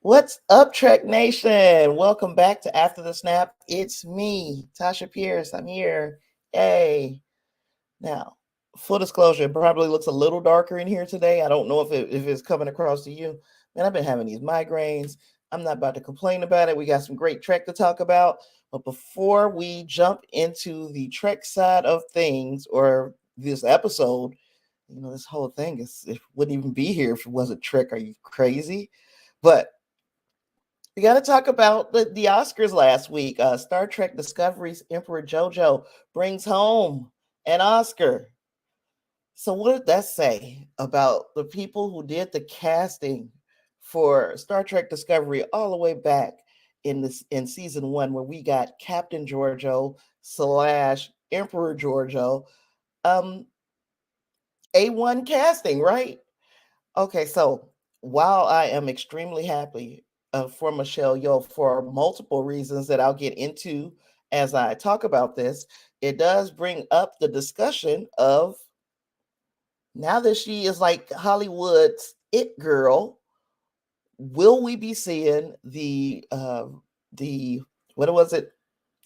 What's up, Trek Nation? Welcome back to After the Snap. It's me, Tasha Pierce. I'm here. Hey. Now, full disclosure, it probably looks a little darker in here today. I don't know if it's coming across to you. Man, I've been having these migraines. I'm not about to complain about it. We got some great Trek to talk about. But before we jump into the Trek side of things or this episode, this whole thing it wouldn't even be here if it wasn't Trek. Are you crazy? But we got to talk about the Oscars last week. Star Trek Discovery's Emperor JoJo brings home an Oscar. So what did that say about the people who did the casting for Star Trek Discovery all the way back in season 1, where we got Captain Georgiou / Emperor Georgiou? A1 casting, right? Okay, so while I am extremely happy for Michelle Yeoh for multiple reasons that I'll get into as I talk about this, it does bring up the discussion of, now that she is like Hollywood's it girl, will we be seeing the what was it,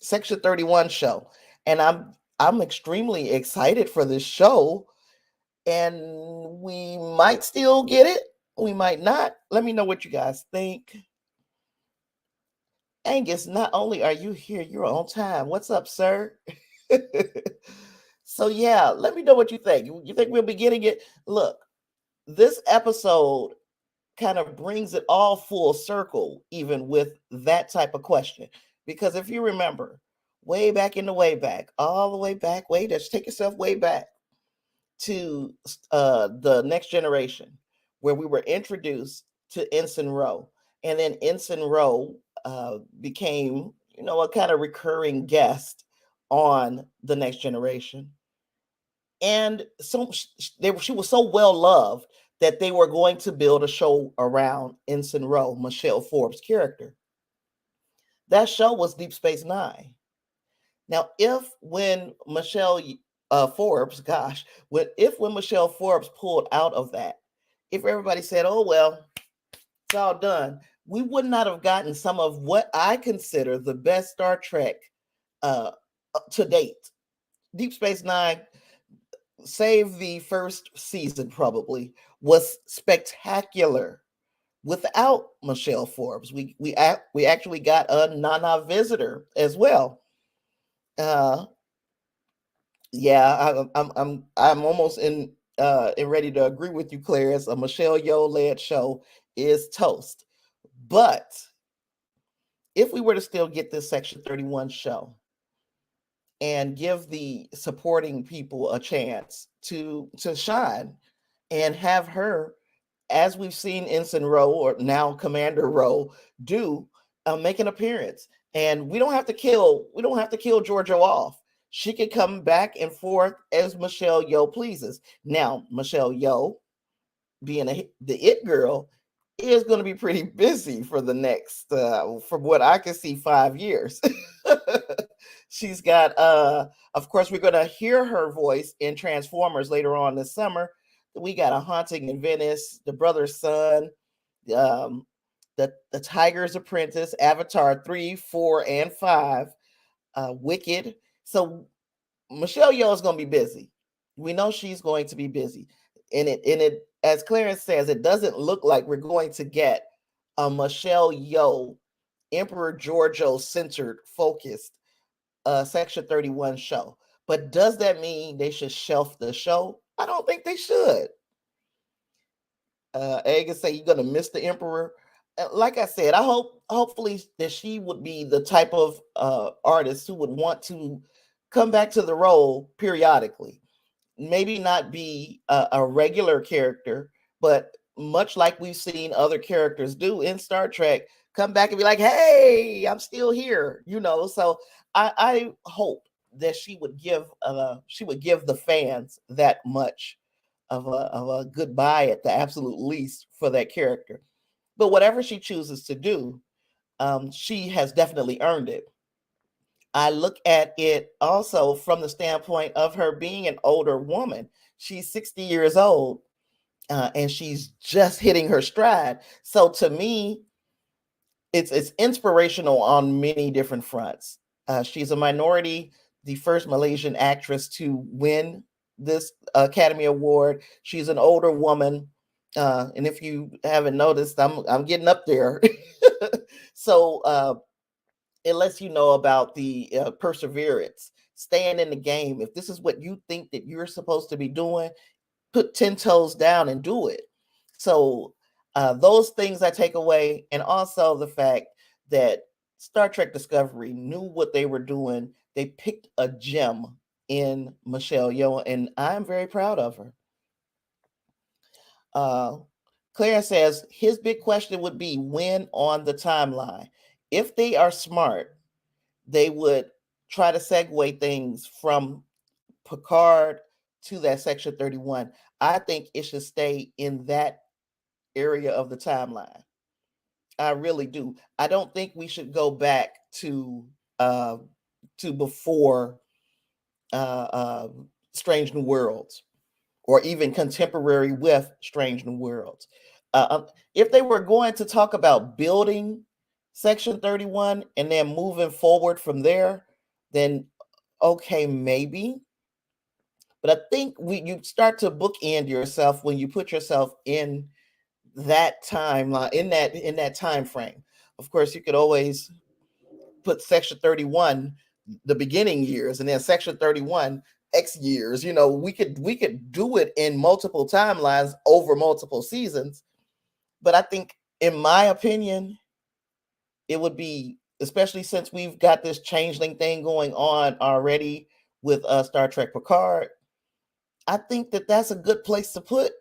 Section 31 show? And I'm extremely excited for this show, and we might still get it. We might not. Let me know what you guys think. Angus, not only are you here, you're on time. What's up, sir? So yeah, let me know what you think. You think we'll be getting it? Look, this episode kind of brings it all full circle, even with that type of question. Because if you remember, way back in the way back, all the way back, just take yourself way back to the Next Generation, where we were introduced to Ensign Ro, and then Ensign Ro became, a kind of recurring guest on the Next Generation, and so she was so well loved that they were going to build a show around Ensign Ro, Michelle Forbes' character. That show was Deep Space Nine. Now, when Michelle Forbes, when Michelle Forbes pulled out of that, if everybody said, "Oh well, it's all done," we would not have gotten some of what I consider the best Star Trek to date. Deep Space Nine, save the first season, probably was spectacular without Michelle Forbes. We actually got a Nana visitor as well. Yeah, I'm almost in ready to agree with you, Clarice. A Michelle Yeoh led show is toast. But if we were to still get this Section 31 show and give the supporting people a chance to shine and have her, as we've seen Ensign Ro, or now Commander Ro, do, make an appearance, and we don't have to kill Georgiou off. She could come back and forth as Michelle Yeoh pleases. Now, Michelle Yeoh, being the it girl, is going to be pretty busy for the next, from what I can see, 5 years. She's got, of course, we're going to hear her voice in Transformers later on this summer. We got A Haunting in Venice, The Brother's Son, the Tiger's Apprentice, Avatar 3, 4, and 5, Wicked. So Michelle Yeoh is going to be busy. We know she's going to be busy. And it, as Clarence says, it doesn't look like we're going to get a Michelle Yeoh, Emperor Georgiou centered, focused Section 31 show. But does that mean they should shelf the show? I don't think they should. Egg say you're gonna miss the Emperor. Like I said, hopefully that she would be the type of artist who would want to come back to the role periodically. Maybe not be a regular character, but much like we've seen other characters do in Star Trek, come back and be like, "Hey, I'm still here," So I hope that she would give the fans that much of a goodbye at the absolute least for that character. But whatever she chooses to do, she has definitely earned it. I look at it also from the standpoint of her being an older woman. She's 60 years old, and she's just hitting her stride. So to me, it's inspirational on many different fronts. She's a minority, the first Malaysian actress to win this Academy Award. She's an older woman, and if you haven't noticed, I'm getting up there. So it lets you know about the perseverance, staying in the game. If this is what you think that you're supposed to be doing, put 10 toes down and do it. So those things I take away, and also the fact that Star Trek Discovery knew what they were doing. They picked a gem in Michelle Yeoh, and I'm very proud of her. Uh, Claire says his big question would be when on the timeline. If they are smart, they would try to segue things from Picard to that Section 31. I think it should stay in that area of the timeline. I really do. I don't think we should go back uh to before Strange New Worlds, or even contemporary with Strange New Worlds. If they were going to talk about building Section 31 and then moving forward from there, then okay, maybe. But I think you start to bookend yourself when you put yourself in that timeline, in that time frame. Of course, you could always put Section 31 the beginning years, and then Section 31 X years. We could do it in multiple timelines over multiple seasons. But I think, in my opinion, it would be, especially since we've got this changeling thing going on already with Star Trek Picard. I think that that's a good place to put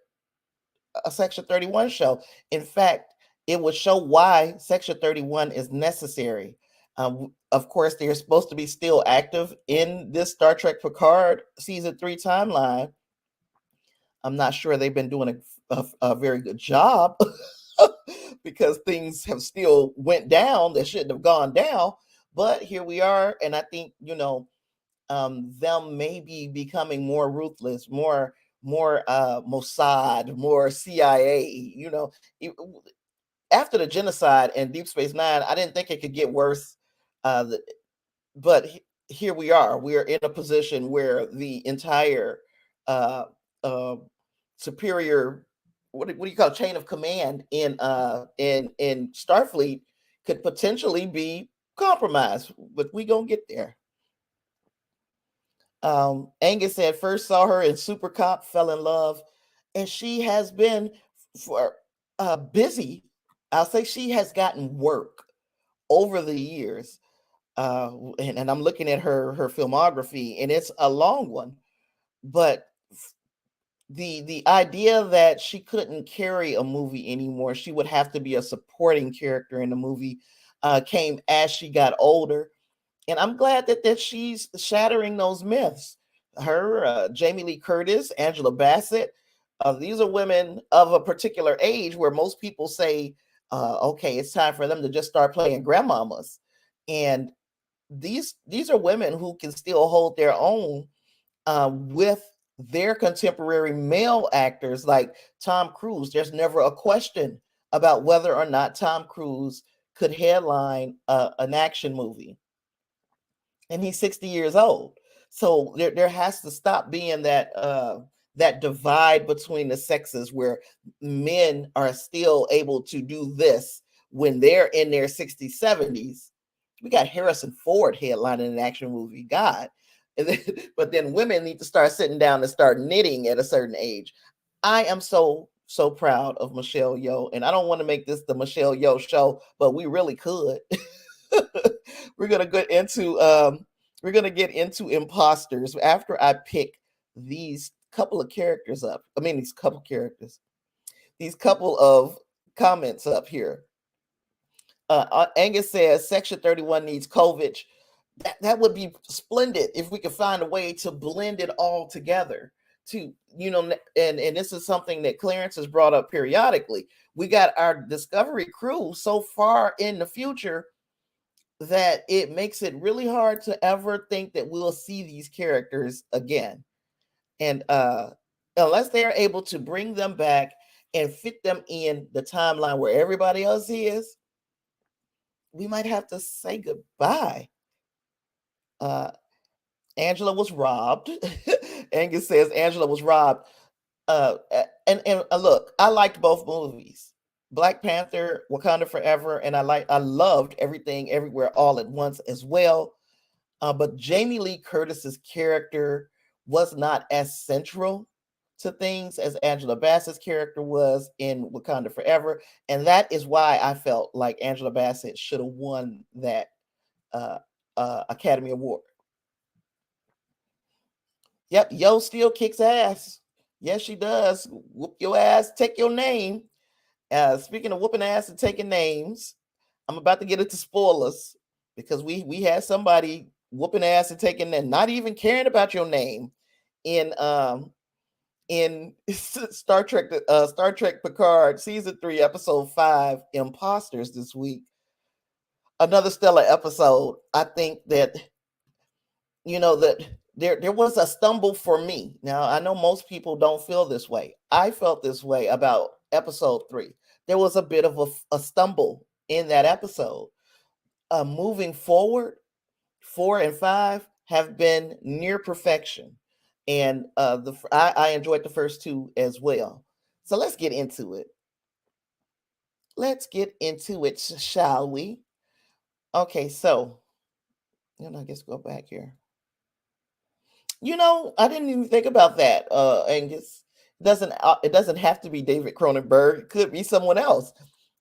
a Section 31 show. In fact, it would show why Section 31 is necessary. Of course, they're supposed to be still active in this Star Trek Picard season 3 timeline. I'm not sure they've been doing a very good job because things have still went down that shouldn't have gone down. But here we are, and I think them maybe becoming more ruthless, more Mossad, more CIA. E- After the genocide and Deep Space Nine, I didn't think it could get worse. But here we are. We are in a position where the entire uh, uh, superior, what do you call it, chain of command in Starfleet could potentially be compromised. But we gonna get there. Angus said first saw her in Super Cop, fell in love, and she has been for busy. I'll say she has gotten work over the years, and I'm looking at her filmography, and it's a long one. But the idea that she couldn't carry a movie anymore, she would have to be a supporting character in the movie, came as she got older, and I'm glad that she's shattering those myths. Her, Jamie Lee Curtis, Angela Bassett, these are women of a particular age where most people say, okay, it's time for them to just start playing grandmamas. And these are women who can still hold their own with their contemporary male actors like Tom Cruise. There's never a question about whether or not Tom Cruise could headline an action movie, and he's 60 years old. So there has to stop being that divide between the sexes where men are still able to do this when they're in their 60s, 70s. We got Harrison Ford headlining an action movie. God. But then women need to start sitting down and start knitting at a certain age. I am so proud of Michelle Yeoh, and I don't want to make this the Michelle Yeoh show, but we really could. we're gonna get into we're gonna get into imposters after I pick these couple of characters up. I mean, these couple of comments up here. Angus says Section 31 needs Kovich. That would be splendid if we could find a way to blend it all together. To and this is something that Clarence has brought up periodically. We got our Discovery crew so far in the future that it makes it really hard to ever think that we'll see these characters again. And unless they are able to bring them back and fit them in the timeline where everybody else is, we might have to say goodbye. Uh, Angela was robbed. Angus says Angela was robbed. And look, I liked both movies, Black Panther, Wakanda Forever, and I loved Everything Everywhere All at Once as well. But Jamie Lee Curtis's character was not as central to things as Angela Bassett's character was in Wakanda Forever, and that is why I felt like Angela Bassett should have won that uh, Academy Award. Yep, Yo still kicks ass. Yes, she does. Whoop your ass, take your name. Speaking of whooping ass and taking names, I'm about to get into spoilers because we had somebody whooping ass and taking and not even caring about your name in Star Trek Picard season 3 episode 5 Imposters this week. Another stellar episode. I think that that there was a stumble for me. Now I know most people don't feel this way. I felt this way about episode 3. There was a bit of a stumble in that episode. Moving forward, 4 and 5 have been near perfection, and I enjoyed the first two as well. So let's get into it. Let's get into it, shall we? Okay, so I guess go back here. I didn't even think about that, Angus. It doesn't have to be David Cronenberg. It could be someone else.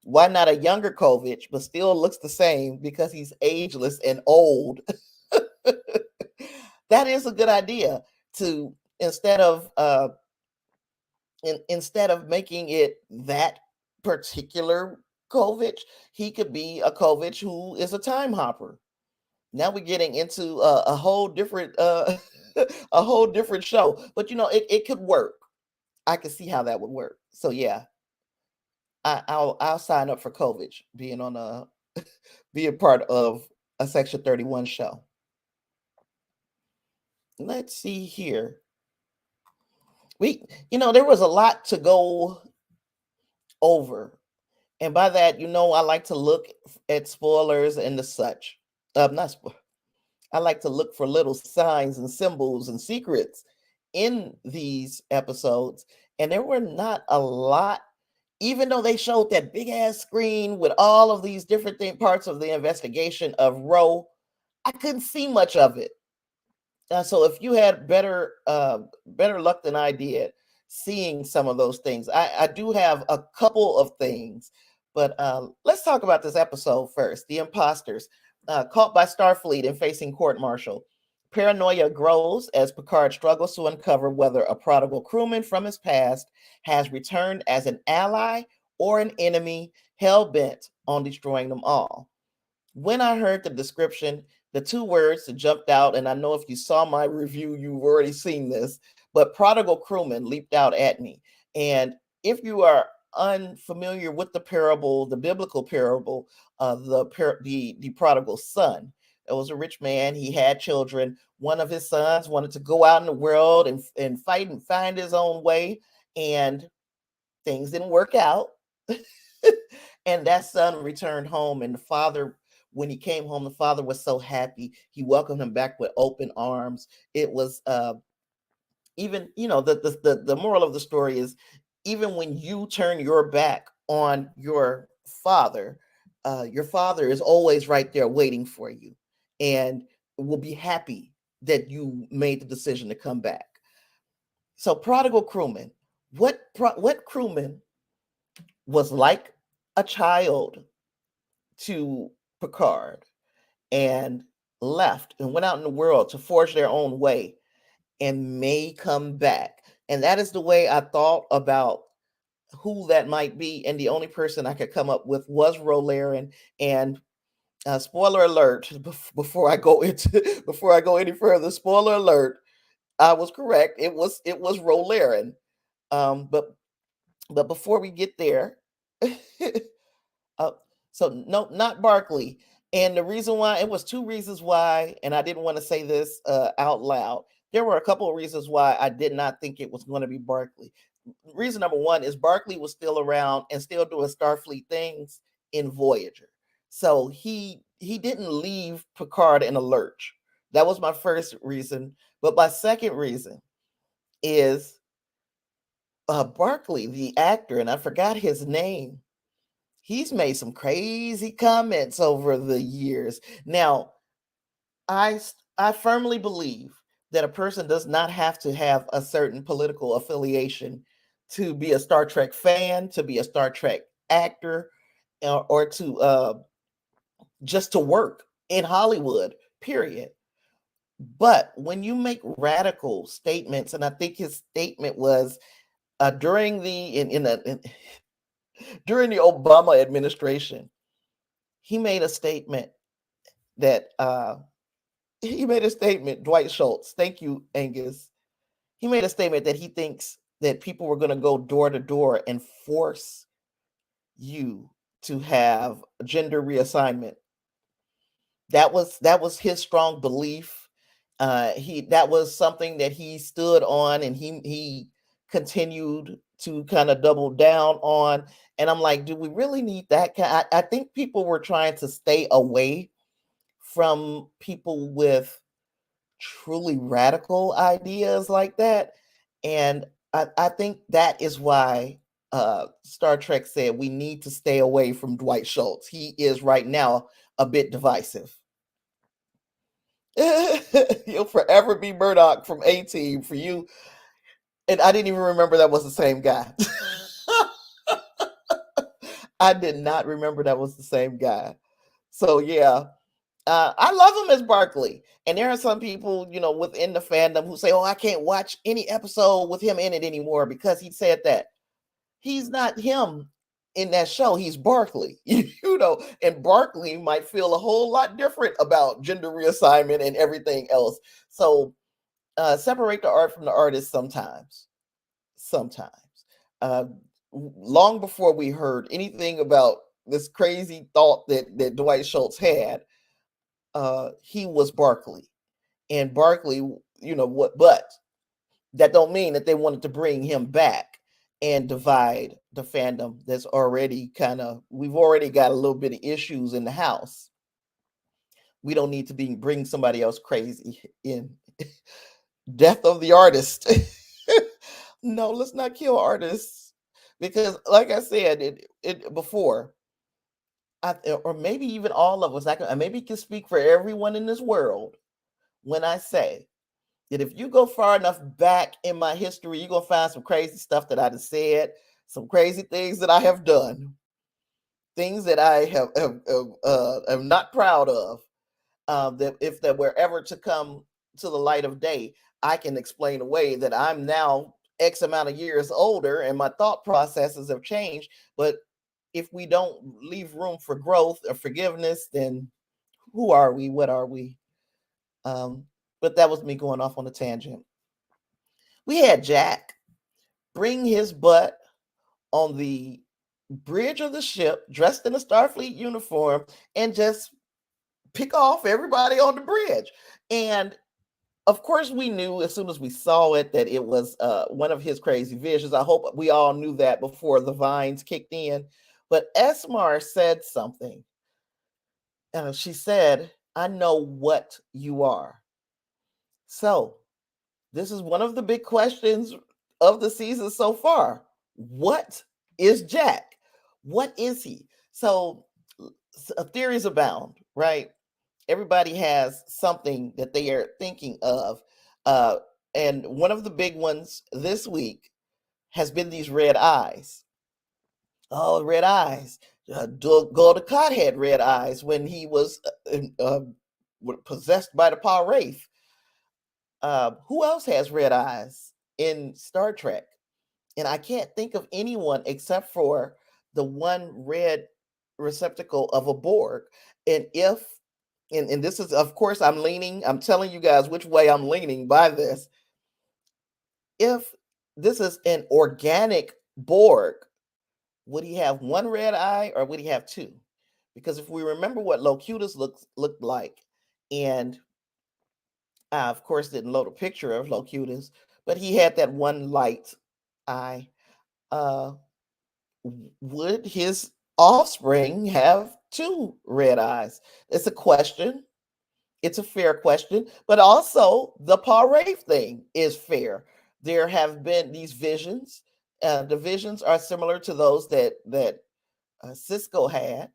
Why not a younger Kovich, but still looks the same because he's ageless and old? That is a good idea to instead of making it that particular Kovich, he could be a Kovich who is a time hopper. Now we're getting into a whole different a whole different show, but it could work. I could see how that would work. So yeah, I'll sign up for Kovich being on being part of a Section 31 show. Let's see here. There was a lot to go over, and by that, I like to look at spoilers and the such. Not spoilers. I like to look for little signs and symbols and secrets in these episodes. And there were not a lot, even though they showed that big ass screen with all of these different parts of the investigation of Roe. I couldn't see much of it. So if you had better luck than I did seeing some of those things, I do have a couple of things. But let's talk about this episode first. The Imposters. Caught by Starfleet and facing court-martial. Paranoia grows as Picard struggles to uncover whether a prodigal crewman from his past has returned as an ally or an enemy hell-bent on destroying them all. When I heard the description, the two words that jumped out, and I know if you saw my review, you've already seen this, but prodigal crewman leaped out at me. And if you are unfamiliar with the parable, the biblical parable of the prodigal son. It was a rich man. He had children. One of his sons wanted to go out in the world and fight and find his own way, and things didn't work out. And that son returned home, and the father, when he came home, the father was so happy. He welcomed him back with open arms. It was even, the moral of the story is, even when you turn your back on your father is always right there waiting for you and will be happy that you made the decision to come back. So prodigal crewman, what crewman was like a child to Picard and left and went out in the world to forge their own way and may come back? And that is the way I thought about who that might be. And the only person I could come up with was Rolaren. And spoiler alert, before I go any further, spoiler alert, I was correct. It was Rolaren. But before we get there, so no, not Barkley. And the reason why, it was two reasons why, and I didn't want to say this out loud. There were a couple of reasons why I did not think it was going to be Barkley. Reason number one is Barkley was still around and still doing Starfleet things in Voyager. So he didn't leave Picard in a lurch. That was my first reason. But my second reason is Barkley, the actor, and I forgot his name. He's made some crazy comments over the years. Now, I firmly believe that a person does not have to have a certain political affiliation to be a Star Trek fan, to be a Star Trek actor, or to just to work in Hollywood. Period. But when you make radical statements, and I think his statement was during the during the Obama administration, he made a statement that Dwight Schultz, thank you, Angus. He made a statement that he thinks that people were going to go door to door and force you to have gender reassignment. That was his strong belief. That was something that he stood on, and he continued to kind of double down on. And I'm like, do we really need that? I think people were trying to stay away from people with truly radical ideas like that. And I think that is why Star Trek said we need to stay away from Dwight Schultz. He is right now a bit divisive. He'll forever be Murdoch from A-Team for you. And I didn't even remember that was the same guy. I did not remember that was the same guy. So yeah, I love him as Barkley. And there are some people, within the fandom who say, "Oh, I can't watch any episode with him in it anymore because he said that." He's not him in that show. He's Barkley, and Barkley might feel a whole lot different about gender reassignment and everything else. So separate the art from the artist sometimes. Sometimes. Uh, Long before we heard anything about this crazy thought that Dwight Schultz had, he was Barkley. And Barkley, what, but that don't mean that they wanted to bring him back and divide the fandom that's already we've already got a little bit of issues in the house. We don't need to bring somebody else crazy in. Death of the artist. No, let's not kill artists, because like I said it before, or maybe even all of us, I maybe can speak for everyone in this world when I say that if you go far enough back in my history, you're going to find some crazy stuff that I have said, some crazy things that I have done, things that I am not proud of, that if that were ever to come to the light of day, I can explain away that I'm now X amount of years older and my thought processes have changed. But if we don't leave room for growth or forgiveness, then who are we? What are we? But that was me going off on a tangent. We had Jack bring his butt on the bridge of the ship, dressed in a Starfleet uniform, and just pick off everybody on the bridge. And of course, we knew as soon as we saw it that it was one of his crazy visions. I hope we all knew that before the vines kicked in. But Esmar said something. She said, "I know what you are." So this is one of the big questions of the season so far. What is Jack? What is he? So theories abound, right? Everybody has something that they are thinking of. And one of the big ones this week has been these red eyes. Oh, red eyes. Goldacott had red eyes when he was possessed by the Paul Wraith. Who else has red eyes in Star Trek? And I can't think of anyone except for the one red receptacle of a Borg. And and this is, of course, I'm telling you guys which way I'm leaning by this. If this is an organic Borg, would he have one red eye or would he have two? Because if we remember what Locutus looked like, and I, of course, didn't load a picture of Locutus, but he had that one light eye. Would his offspring have 2 red eyes? It's a question. It's a fair question, but also the Paul Rafe thing is fair. There have been these visions. The visions are similar to those that Cisco had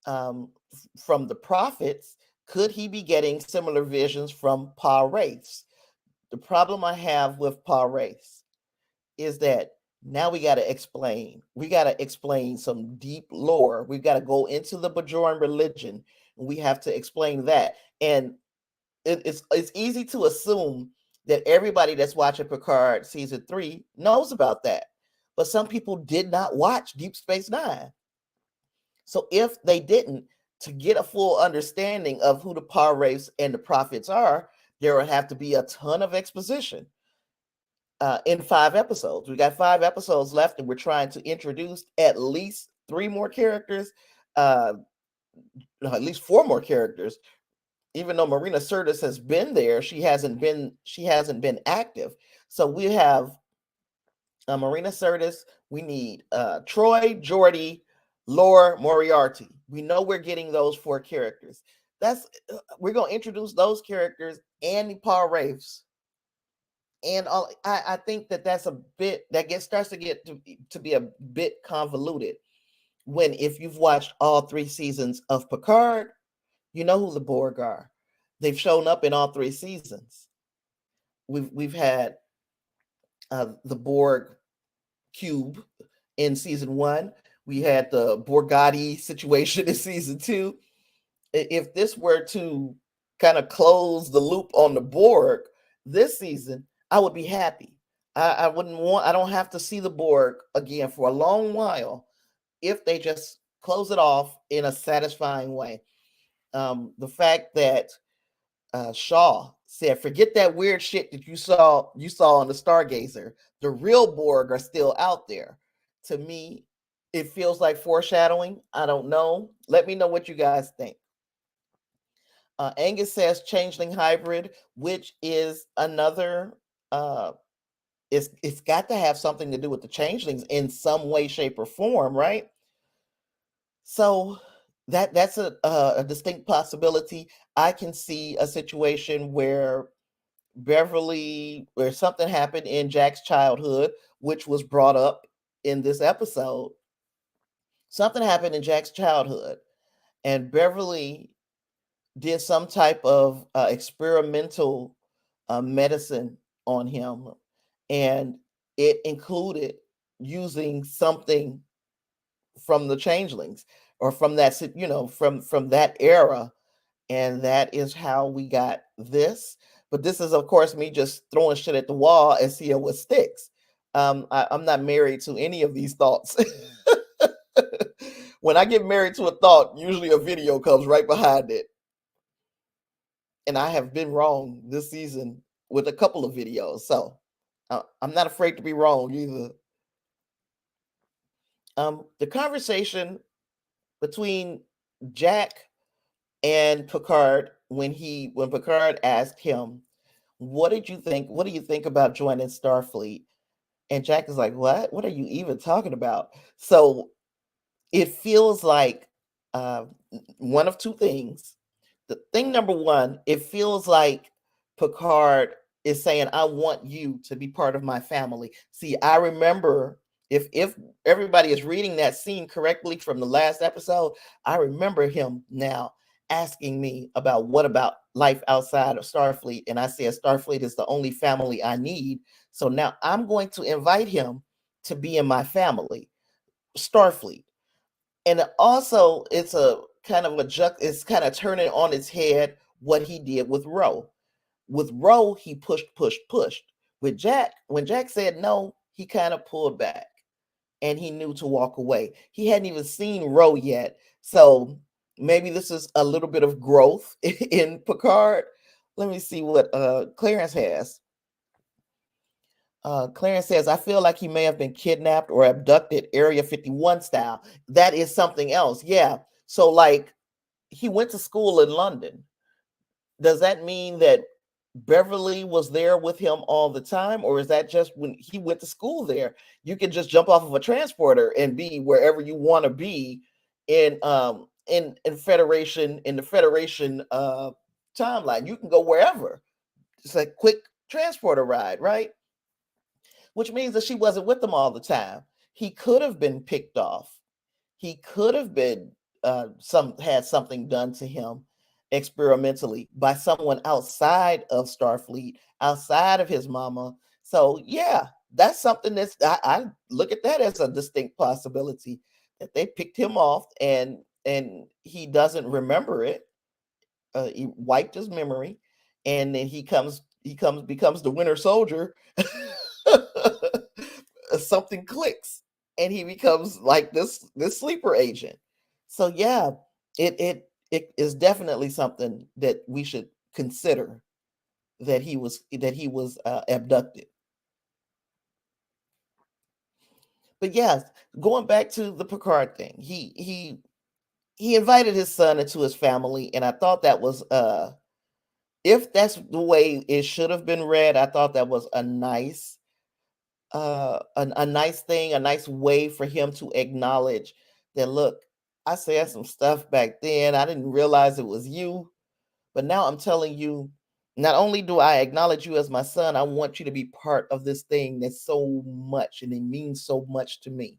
from the prophets. Could he be getting similar visions from Paul Rafe's? The problem I have with Paul Rafe is that now we got to explain. We got to explain some deep lore. We've got to go into the Bajoran religion. And we have to explain that. And it's easy to assume that everybody that's watching Picard season 3 knows about that. But some people did not watch Deep Space Nine. So if they didn't, to get a full understanding of who the Paul Rafes and the prophets are, there would have to be a ton of exposition. In 5 episodes. We got 5 episodes left, and we're trying to introduce at least 3 more characters, no, at least 4 more characters. Even though Marina Sirtis has been there, she hasn't been active. So we have Marina Sirtis. We need Troy, Geordi, Lore, Moriarty. We know we're getting those 4 characters. We're gonna introduce those characters and the Paul Rafes. And I think that's a bit that starts to get to be a bit convoluted when, if you've watched all 3 seasons of Picard, you know who the Borg are. They've shown up in all 3 seasons. We've had the Borg cube in season 1. We had the Borgatti situation in season 2. If this were to kind of close the loop on the Borg this season, I would be happy. I don't have to see the Borg again for a long while if they just close it off in a satisfying way. The fact that Shaw said, "Forget that weird shit that you saw on the Stargazer. The real Borg are still out there." To me, it feels like foreshadowing. I don't know. Let me know what you guys think. Angus says Changeling hybrid, which is another. It's got to have something to do with the Changelings in some way, shape, or form, right? So that's a distinct possibility. I can see a situation where something happened in Jack's childhood, which was brought up in this episode. Something happened in Jack's childhood, and Beverly did some type of experimental medicine on him, and it included using something from the Changelings or from that, from that era, and that is how we got this. But this is, of course, me just throwing shit at the wall and seeing what sticks. I'm not married to any of these thoughts. When I get married to a thought, usually a video comes right behind it. And I have been wrong this season with a couple of videos. So I'm not afraid to be wrong either. The conversation between Jack and Picard, when Picard asked him, what do you think about joining Starfleet? And Jack is like, what are you even talking about? So it feels like one of 2 things. The thing number 1, it feels like Picard is saying, I want you to be part of my family. See, I remember, if everybody is reading that scene correctly from the last episode, I remember him now asking me about what about life outside of Starfleet. And I said, Starfleet is the only family I need. So now I'm going to invite him to be in my family, Starfleet. And also, it's a kind of it's kind of turning on its head what he did with Ro. With Ro, he pushed. With Jack, when Jack said no, he kind of pulled back and he knew to walk away. He hadn't even seen Ro yet. So maybe this is a little bit of growth in Picard. Let me see what Clarence has. Clarence says, I feel like he may have been kidnapped or abducted Area 51 style. That is something else. Yeah. So, like, he went to school in London. Does that mean that Beverly was there with him all the time, or is that just when he went to school there? You can just jump off of a transporter and be wherever you want to be in Federation in the Federation timeline. You can go wherever. It's a quick transporter ride, right? Which means that she wasn't with them all the time. He could have been picked off. He could have been had something done to him experimentally by someone outside of Starfleet, outside of his mama. So yeah, that's something I look at that as a distinct possibility that they picked him off and he doesn't remember it. He wiped his memory, and then he becomes the Winter Soldier. Something clicks, and he becomes like this sleeper agent. So yeah, it is definitely something that we should consider, that he was abducted. But yes, going back to the Picard thing, he invited his son into his family, and I thought that was if that's the way it should have been read, I thought that was a nice a nice thing, a nice way for him to acknowledge that, look, I said some stuff back then. I didn't realize it was you, but now I'm telling you, not only do I acknowledge you as my son, I want you to be part of this thing that's so much and it means so much to me.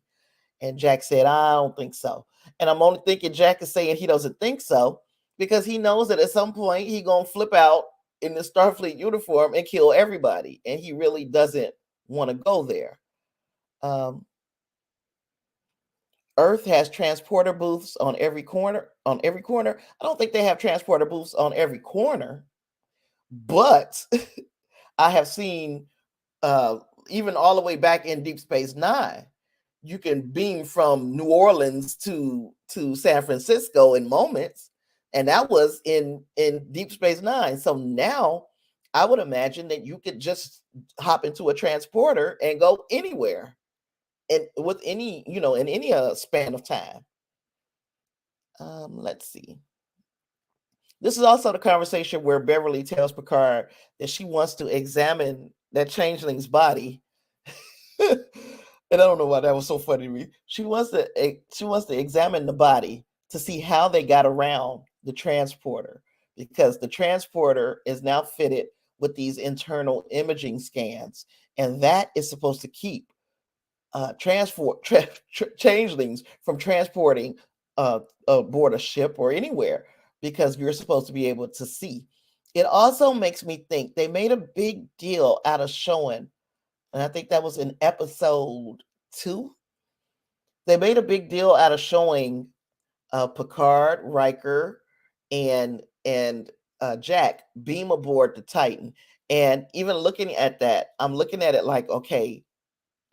And Jack said, I don't think so. And I'm only thinking Jack is saying he doesn't think so because he knows that at some point he gonna flip out in the Starfleet uniform and kill everybody. And he really doesn't want to go there. Um, Earth has transporter booths on every corner. On every corner, I don't think they have transporter booths on every corner, but I have seen even all the way back in Deep Space Nine, you can beam from New Orleans to San Francisco in moments, and that was in Deep Space Nine. So now I would imagine that you could just hop into a transporter and go anywhere, and with any in any span of time. Let's see. This is also the conversation where Beverly tells Picard that she wants to examine that changeling's body. And I don't know why that was so funny to me. She wants to examine the body to see how they got around the transporter, because the transporter is now fitted with these internal imaging scans, and that is supposed to keep changelings from transporting aboard a ship or anywhere, because you're supposed to be able to see. It also makes me think they made a big deal out of showing, and I think that was in episode 2. They made a big deal out of showing Picard, Riker, and Jack beam aboard the Titan. And even looking at that, I'm looking at it like, okay,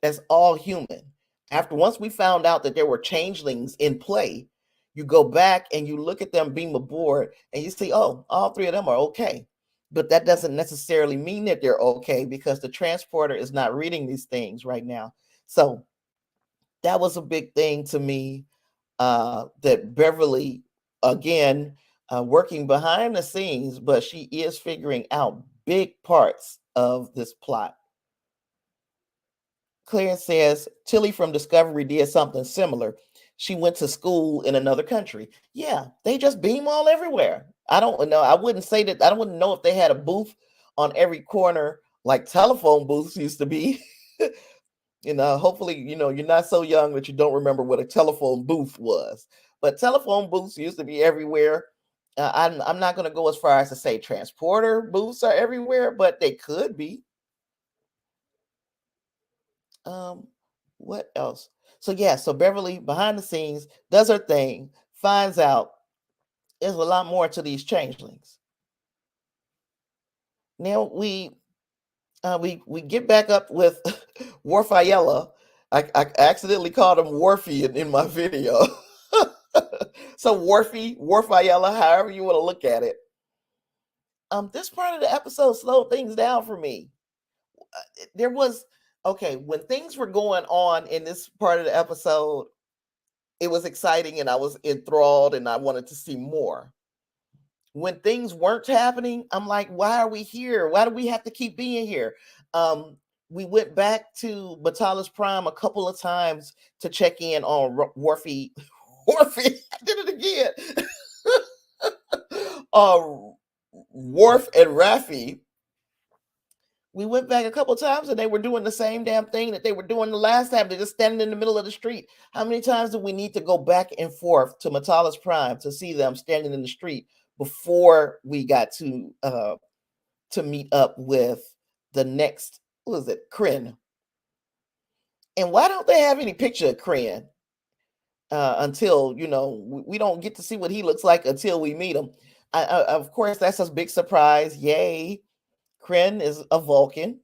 that's all human. After once we found out that there were changelings in play, you go back and you look at them beam aboard and you see, oh, all three of them are okay. But that doesn't necessarily mean that they're okay, because the transporter is not reading these things right now. So that was a big thing to me, that Beverly, again, working behind the scenes, but she is figuring out big parts of this plot. Clarence says Tilly from Discovery did something similar. She went to school in another country. Yeah, they just beam all everywhere. I don't know. I wouldn't say that. I wouldn't know if they had a booth on every corner like telephone booths used to be. Hopefully, you're not so young that you don't remember what a telephone booth was. But telephone booths used to be everywhere. I'm not going to go as far as to say transporter booths are everywhere, but they could be. Um, what else? So yeah, so Beverly behind the scenes does her thing, finds out there's a lot more to these changelings. Now we get back up with Worfiella. I accidentally called him Worfy in my video. So Worfiella, however you want to look at it. This part of the episode slowed things down for me. There was okay when things were going on in this part of the episode. It was exciting and I was enthralled and I wanted to see more. when things weren't happening, I'm like, why are we here? Why do we have to keep being here? We went back to Batalas Prime a couple of times to check in on Worfy. Worfy, I did it again. Worf and Raffi. We went back a couple of times and they were doing the same damn thing that they were doing the last time. They're just standing in the middle of the street. How many times do we need to go back and forth to Matalas Prime to see them standing in the street before we got to meet up with the next, what is it, Krinn? And why don't they have any picture of Krinn until, we don't get to see what he looks like until we meet him? Of course, that's a big surprise. Yay. Krinn is a Vulcan.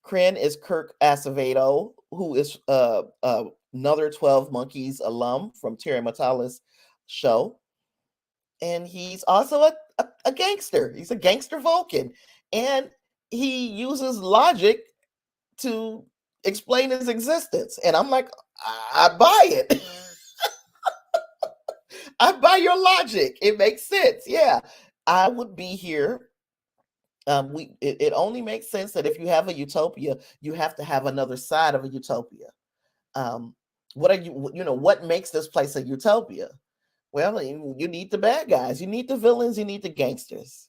Krinn is Kirk Acevedo, who is another 12 Monkeys alum from Terry Matalas' show. And he's also a gangster. He's a gangster Vulcan. And he uses logic to explain his existence. And I'm like, I buy it. I buy your logic. It makes sense. Yeah, I would be here. It only makes sense that if you have a utopia, you have to have another side of a utopia. What makes this place a utopia? Well, you need the bad guys, you need the villains, you need the gangsters.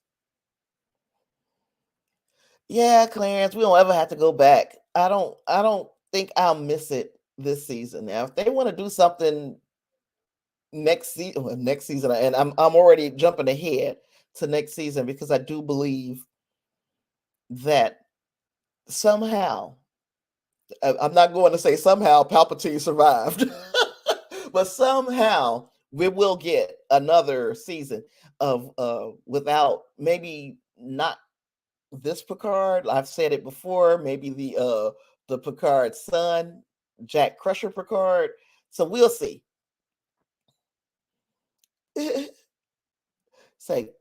Yeah, Clarence, we don't ever have to go back. I don't think I'll miss it this season. Now, if they want to do something next season, and I'm already jumping ahead to next season because I do believe that somehow, I'm not going to say somehow Palpatine survived, but somehow we will get another season of without, maybe not this Picard. I've said it before, maybe the Picard's son, Jack Crusher Picard. So we'll see. Say,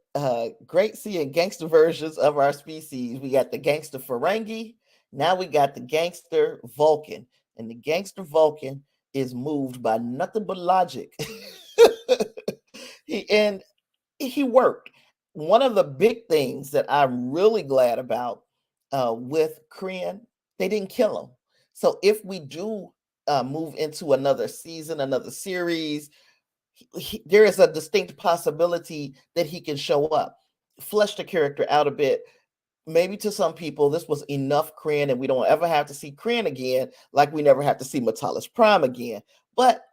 great seeing gangster versions of our species. We got the gangster Ferengi. Now we got the gangster Vulcan. And the gangster Vulcan is moved by nothing but logic. He worked. One of the big things that I'm really glad about with Krinn, they didn't kill him. So if we do move into another season, another series, there is a distinct possibility that he can show up, flesh the character out a bit. Maybe to some people, this was enough Krinn, and we don't ever have to see Krinn again, like we never have to see Matalas Prime again. But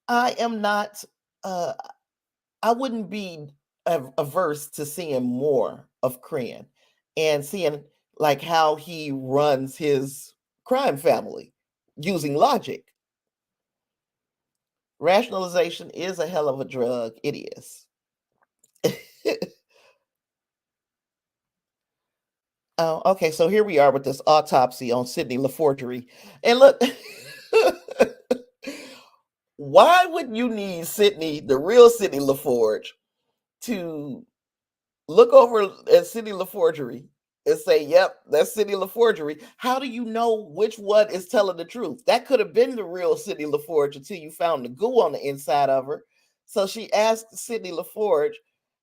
I am not, I wouldn't be averse to seeing more of Krinn and seeing like how he runs his crime family using logic. Rationalization is a hell of a drug. It is. Oh, okay. So here we are with this autopsy on Sidney LaForgery. And look, why would you need Sidney, the real Sidney LaForge, to look over at Sidney LaForgery and say, yep, that's Sidney LaForgery? How do you know which one is telling the truth? That could have been the real Sidney LaForge until you found the goo on the inside of her. So she asked Sidney LaForge,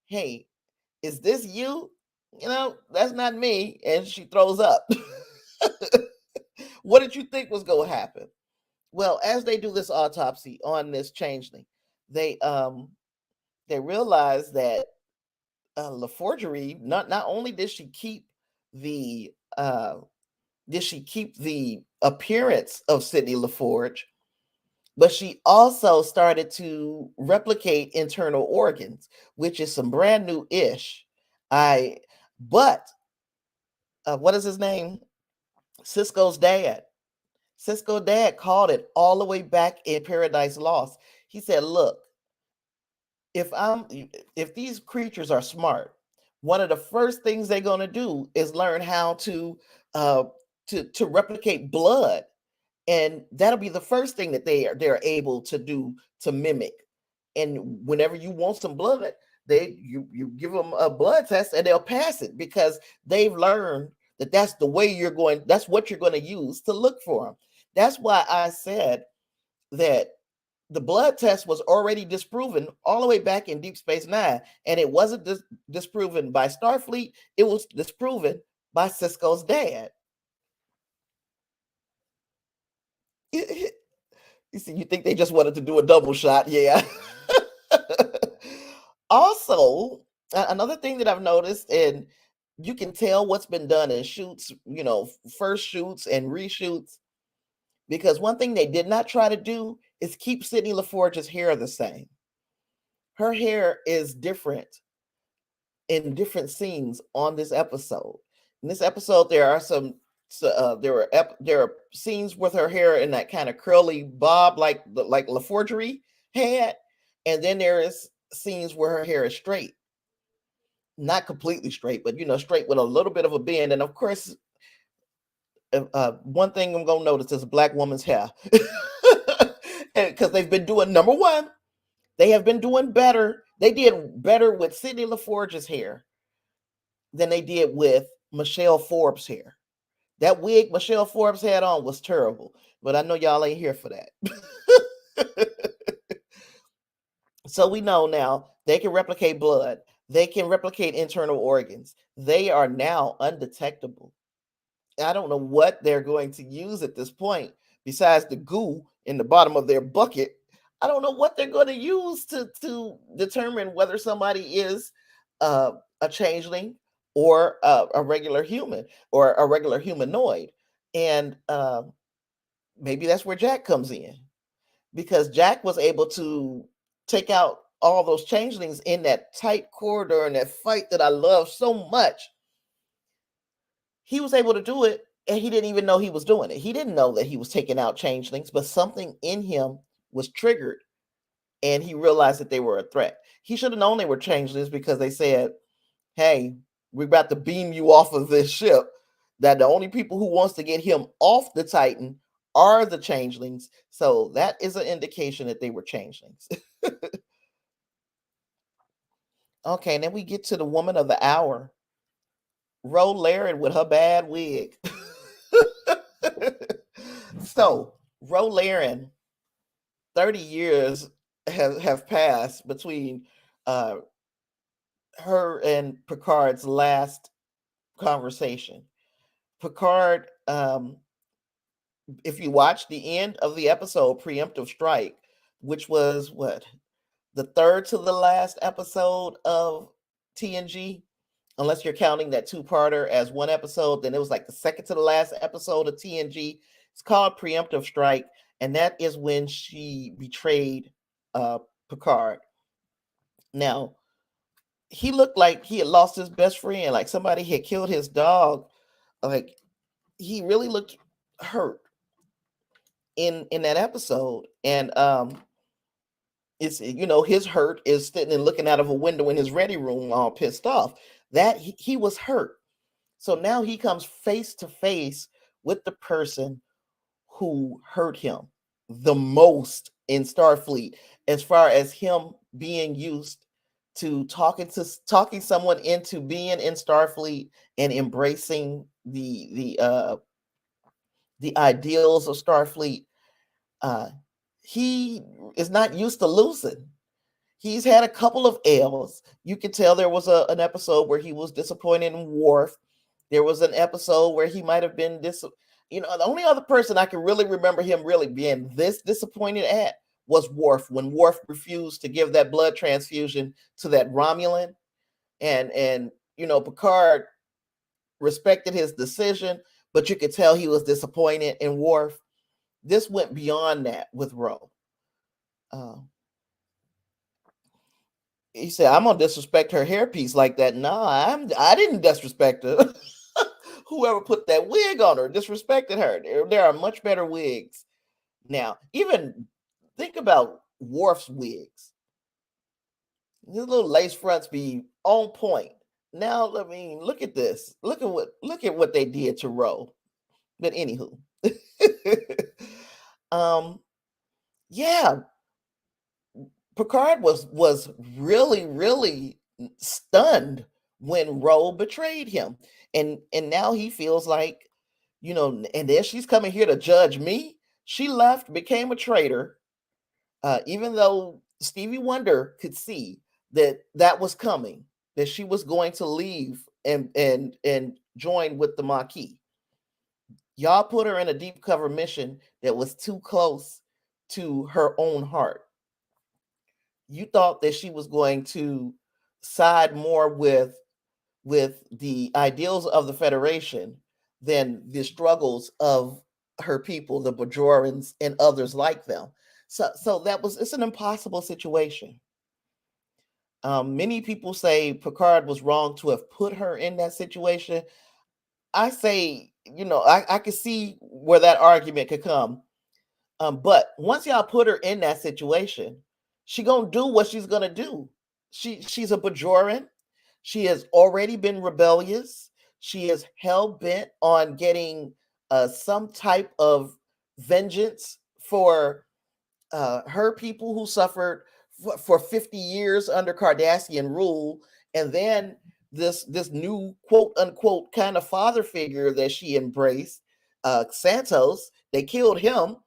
hey, is this you? That's not me. And she throws up. What did you think was going to happen? Well, as they do this autopsy on this changeling, they realize that LaForgery, not only did she keep the appearance of Sidney LaForge, but she also started to replicate internal organs, which is some brand new ish. But what is his name? Cisco's dad. Cisco's dad called it all the way back in Paradise Lost. He said, look, if these creatures are smart, one of the first things they're going to do is learn how to replicate blood, and that'll be the first thing that they're able to do to mimic. And whenever you want some blood, you give them a blood test and they'll pass it because they've learned that's the way that's what you're going to use to look for them. That's why I said that the blood test was already disproven all the way back in Deep Space Nine, and it wasn't disproven by Starfleet. It was disproven by Sisko's dad. You see, you think they just wanted to do a double shot? Yeah. Also, another thing that I've noticed, and you can tell what's been done in shoots, first shoots and reshoots, because one thing they did not try to do is keep Sydney LaForge's hair the same. Her hair is different in different scenes on this episode. In this episode, there are there are scenes with her hair in that kind of curly bob like LaForgery had, and then there is scenes where her hair is straight, not completely straight, but straight with a little bit of a bend. And of course, one thing I'm gonna notice is a black woman's hair, because they've been doing, number one, they have been doing better. They did better with Sydney LaForge's hair than they did with Michelle Forbes' hair. That wig Michelle Forbes had on was terrible, but I know y'all ain't here for that. So we know now they can replicate blood. They can replicate internal organs. They are now undetectable. I don't know what they're going to use at this point besides the goo in the bottom of their bucket. I don't know what they're going to use to determine whether somebody is a changeling or a regular human or a regular humanoid. And maybe that's where Jack comes in, because Jack was able to take out all those changelings in that tight corridor and that fight that I love so much. He was able to do it, and he didn't even know he was doing it. He didn't know that he was taking out changelings, but something in him was triggered, and he realized that they were a threat. He should have known they were changelings, because they said, hey, we're about to beam you off of this ship, that the only people who wants to get him off the Titan are the changelings. So that is an indication that they were changelings. Okay, and then we get to the woman of the hour, Ro Laren with her bad wig. So, Ro Laren, 30 years have passed between her and Picard's last conversation. Picard, if you watch the end of the episode, Preemptive Strike, which was the third to the last episode of TNG, unless you're counting that two-parter as one episode, then it was like the second to the last episode of TNG. It's called Preemptive Strike, and that is when she betrayed Picard. Now, he looked like he had lost his best friend, like somebody had killed his dog. Like, he really looked hurt in that episode. And it's, his hurt is sitting and looking out of a window in his ready room, all pissed off that he was hurt. So now he comes face to face with the person who hurt him the most in Starfleet, as far as him being used to talking someone into being in Starfleet and embracing the ideals of Starfleet. He is not used to losing. He's had a couple of L's. You can tell there was an episode where he was disappointed in Worf. There was an episode where he might have been the only other person I can really remember him really being this disappointed at was Worf, when Worf refused to give that blood transfusion to that Romulan. And Picard respected his decision, but you could tell he was disappointed in Worf. This went beyond that with Ro. He said, I'm gonna disrespect her hairpiece like that. Nah, I didn't disrespect her. Whoever put that wig on her disrespected her. There are much better wigs. Now, even think about Worf's wigs. His little lace fronts be on point. Now, I mean, look at this. Look at what they did to Ro. But anywho. Yeah. Picard was really, really stunned when Ro betrayed him. And now he feels like, and then she's coming here to judge me. She left, became a traitor, Even though Stevie Wonder could see that that was coming, that she was going to leave and join with the Maquis. Y'all put her in a deep cover mission that was too close to her own heart. You thought that she was going to side more with the ideals of the Federation than the struggles of her people, the Bajorans and others like them. So it's an impossible situation. Many people say Picard was wrong to have put her in that situation. I say, I could see where that argument could come. But once y'all put her in that situation, she gonna do what she's gonna do. She's a Bajoran. She has already been rebellious. She is hell bent on getting some type of vengeance for her people who suffered for 50 years under Cardassian rule, and then this new quote unquote kind of father figure that she embraced, Santos. They killed him.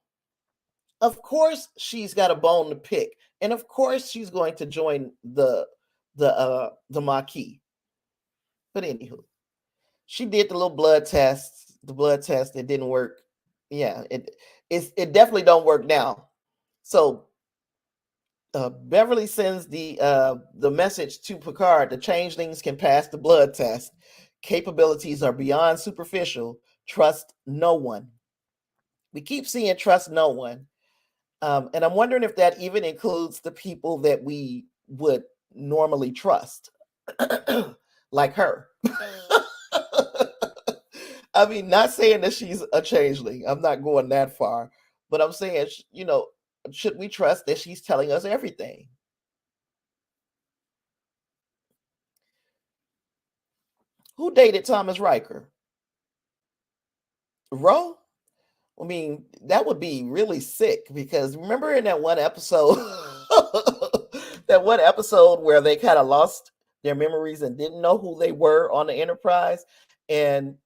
Of course, she's got a bone to pick, and of course, she's going to join the Maquis. But anywho, she did the little blood test. The blood test, it didn't work. Yeah, it definitely don't work now. So Beverly sends the message to Picard: the changelings can pass the blood test. Capabilities are beyond superficial. Trust no one. We keep seeing trust no one. And I'm wondering if that even includes the people that we would normally trust, like her. I mean, not saying that she's a changeling. I'm not going that far. But I'm saying, should we trust that she's telling us everything? Who dated Thomas Riker? Ro? I mean, that would be really sick because remember in that one episode, that one episode where they kind of lost their memories and didn't know who they were on the Enterprise, and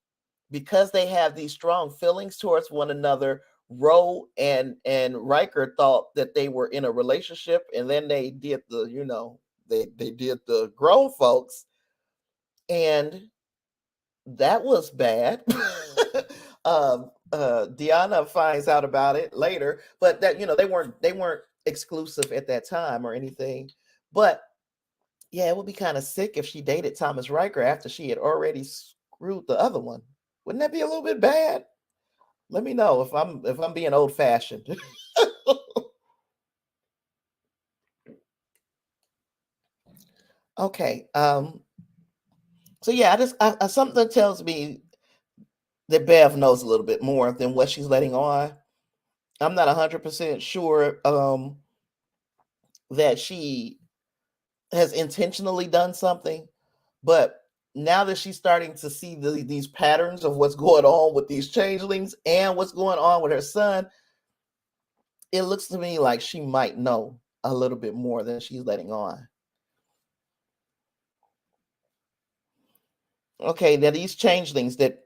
because they have these strong feelings towards one another, Ro and Riker thought that they were in a relationship, and then they did they did the grown folks, and that was bad. Deanna finds out about it later, but that they weren't exclusive at that time or anything. But yeah, it would be kind of sick if she dated Thomas Riker after she had already screwed the other one. Wouldn't that be a little bit bad? Let me know if I'm being old fashioned. Okay. So yeah, something tells me that Bev knows a little bit more than what she's letting on. I'm not 100% sure that she has intentionally done something, but now that she's starting to see these patterns of what's going on with these changelings and what's going on with her son, it looks to me like she might know a little bit more than she's letting on. Okay, now these changelings that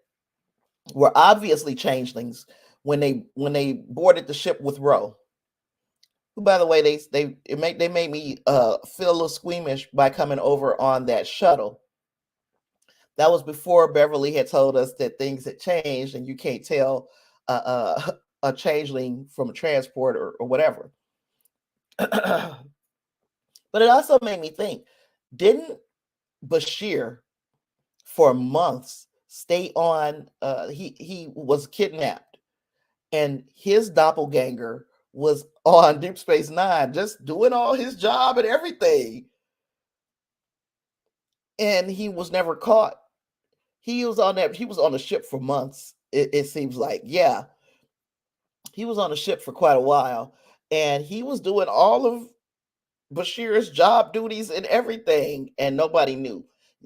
were obviously changelings when they boarded the ship with Ro. Who, by the way, they made me feel a little squeamish by coming over on that shuttle. That was before Beverly had told us that things had changed and you can't tell a changeling from a transport or whatever. But it also made me think, didn't Bashir for months stay on, he was kidnapped and his doppelganger was on Deep Space Nine just doing all his job and everything. And he was never caught. He was on the ship for months. It seems like, yeah. He was on the ship for quite a while. And he was doing all of Bashir's job duties and everything, and nobody knew.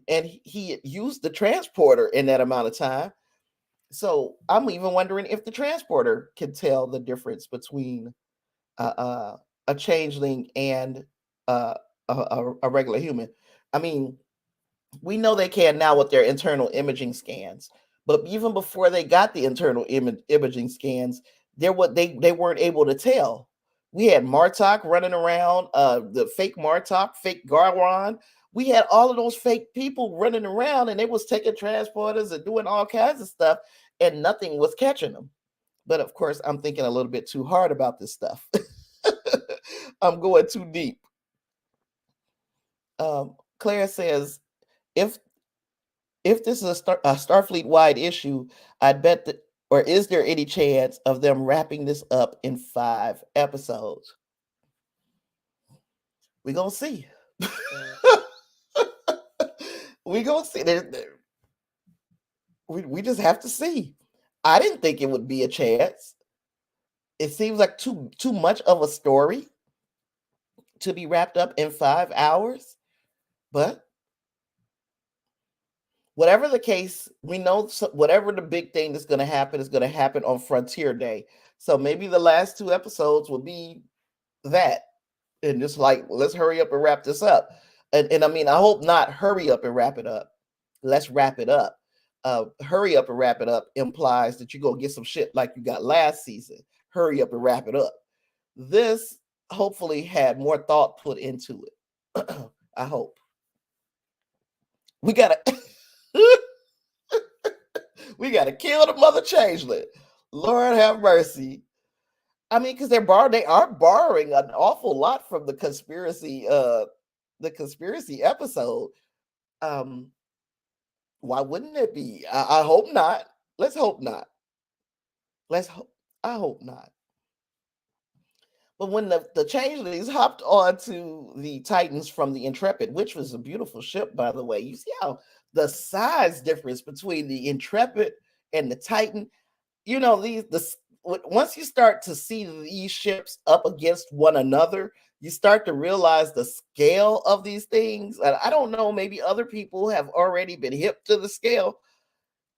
And he used the transporter in that amount of time. So I'm even wondering if the transporter can tell the difference between a changeling and a regular human. I mean, we know they can now with their internal imaging scans, but even before they got the internal imaging scans, they weren't able to tell We had Martok running around, the fake Martok, fake Garwan. We had all of those fake people running around, and they was taking transporters and doing all kinds of stuff, and nothing was catching them. But of course, I'm thinking a little bit too hard about this stuff. I'm going too deep. Claire says, if this is a Starfleet wide issue, I'd bet that, or is there any chance of them wrapping this up in 5 episodes? We gonna see. We gonna see. We just have to see. I didn't think it would be a chance. It seems like too much of a story to be wrapped up in 5 hours. But whatever the case, we know whatever the big thing that's going to happen is going to happen on Frontier Day. So maybe the last 2 episodes will be that. And just like, let's hurry up and wrap this up. And I mean, I hope not hurry up and wrap it up. Let's wrap it up. Hurry up and wrap it up implies that you're going to get some shit like you got last season. Hurry up and wrap it up. This hopefully had more thought put into it. I hope. We gotta we gotta kill the mother changeling. Lord have mercy. I mean, because they are borrowing an awful lot from the conspiracy episode. Why wouldn't it be? I hope not. Let's hope not. I hope not. But when the changelings hopped onto the Titans from the Intrepid, which was a beautiful ship, by the way, you see how the size difference between the Intrepid and the Titan, you know, once you start to see these ships up against one another, you start to realize the scale of these things. And I don't know, maybe other people have already been hip to the scale.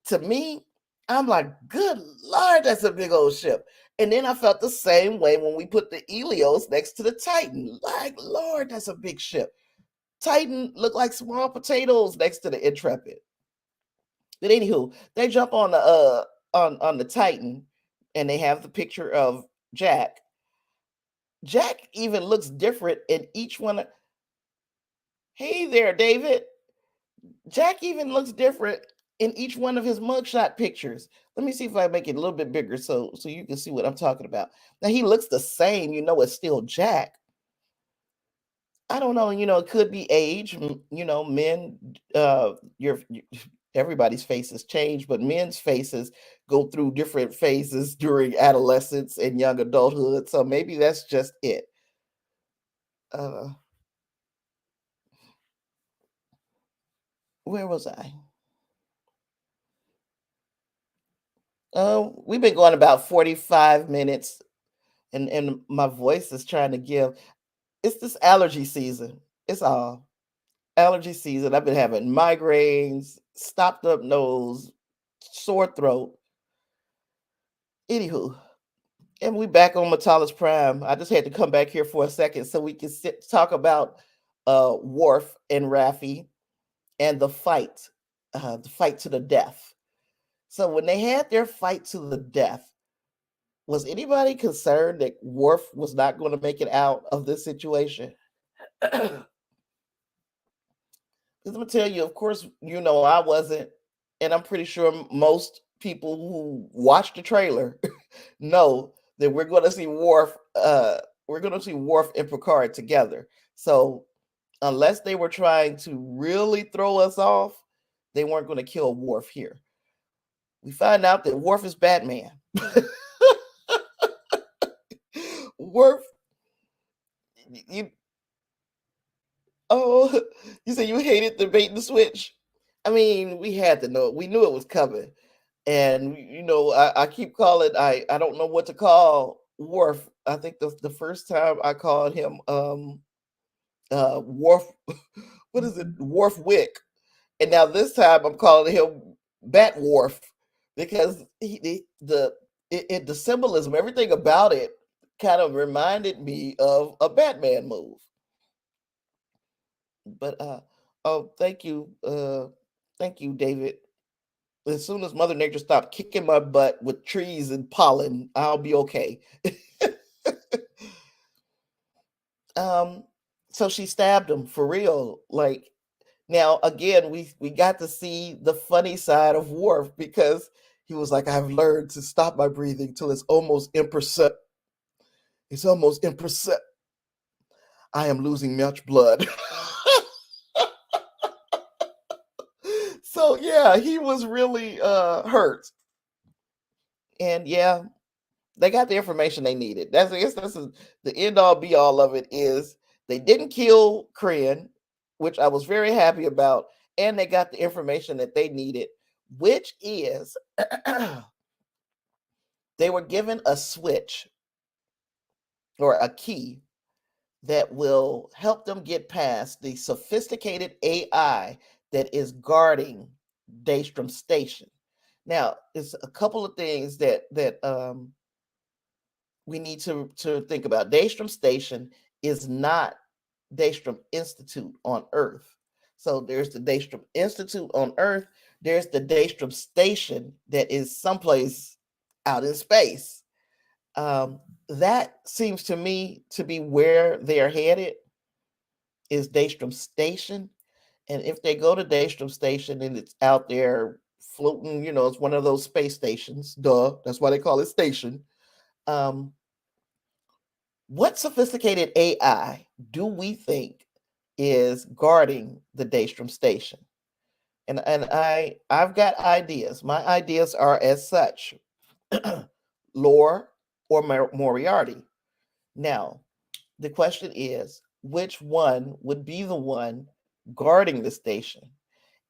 To me, I'm like, good Lord, that's a big old ship. And then I felt the same way when we put the Helios next to the Titan. Like, Lord, that's a big ship. Titan looked like small potatoes next to the Intrepid. But anywho, they jump on the Titan, and they have the picture of Jack. Jack even looks different in each one. Hey there, David. Jack even looks different in each one of his mugshot pictures. Let me see if I make it a little bit bigger so you can see what I'm talking about. Now he looks the same, you know, it's still Jack. I don't know, you know, it could be age. You know, men, everybody's faces change, but men's faces go through different phases during adolescence and young adulthood. So maybe that's just it. Where was I? We've been going about 45 minutes, and my voice is trying to give. It's this allergy season. It's all allergy season. I've been having migraines, stopped up nose, sore throat. Anywho, and we back on Matalas Prime. I just had to come back here for a second so we can talk about Worf and Raffi and the fight to the death. So when they had their fight to the death, was anybody concerned that Worf was not going to make it out of this situation? Because I'm going to tell you, of course, you know, I wasn't, and I'm pretty sure most people who watched the trailer know that we're going to see Worf. We're going to see Worf and Picard together. So unless they were trying to really throw us off, they weren't going to kill Worf here. We find out that Worf is Batman. Worf, you you say you hated the bait and switch. I mean, we had to know. We knew it was coming, and you know, I keep calling. I don't know what to call Worf. I think the first time I called him Worf. What is it, Worf Wick? And now this time I'm calling him Bat Worf because the symbolism, everything about it, kind of reminded me of a Batman move. But oh, thank you, David. As soon as Mother Nature stopped kicking my butt with trees and pollen, I'll be okay. So she stabbed him for real. Like, now again, we got to see the funny side of Worf, because he was like, I've learned to stop my breathing till it's almost imperceptible. It's almost imperceptible. I am losing much blood. So yeah, he was really hurt. And yeah, they got the information they needed. That's the end all be all of it. Is they didn't kill Krinn, which I was very happy about, and they got the information that they needed, which is they were given a switch or a key that will help them get past the sophisticated AI that is guarding Daystrom Station. Now, it's a couple of things that we need to think about. Daystrom Station is not Daystrom Institute on Earth. So there's the Daystrom Institute on Earth. There's the Daystrom Station that is someplace out in space. That seems to me to be where they are headed, is Daystrom Station. And if they go to Daystrom Station and it's out there floating, it's one of those space stations. Duh, that's why they call it station. What sophisticated AI do we think is guarding the Daystrom Station? And I've got ideas. My ideas are as such: Lore or Moriarty. Now, the question is, which one would be the one guarding the station,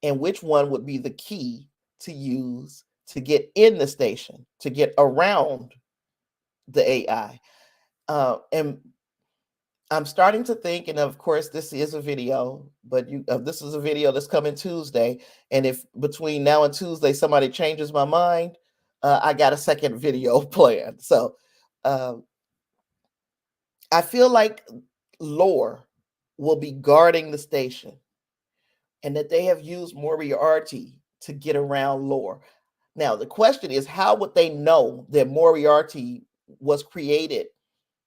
and which one would be the key to use to get in the station, to get around the AI? And I'm starting to think, and of course, this is a video, but this is a video that's coming Tuesday. And if between now and Tuesday somebody changes my mind, I got a second video planned. So I feel like Lore will be guarding the station, and that they have used Moriarty to get around Lore. Now, the question is, how would they know that Moriarty was created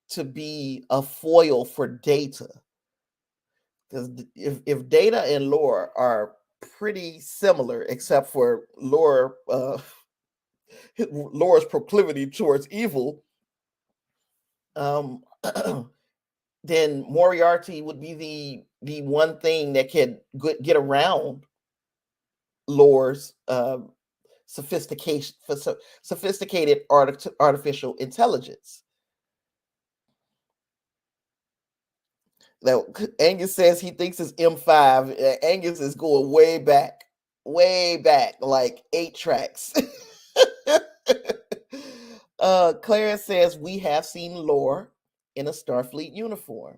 to be a foil for Data? Because if Data and Lore are pretty similar, except for Lore's proclivity towards evil, then Moriarty would be the one thing that can get around Lore's sophisticated artificial intelligence. Now, Angus says he thinks it's M5. Angus is going way back, like 8 tracks. Clarence says we have seen Lore in a Starfleet uniform.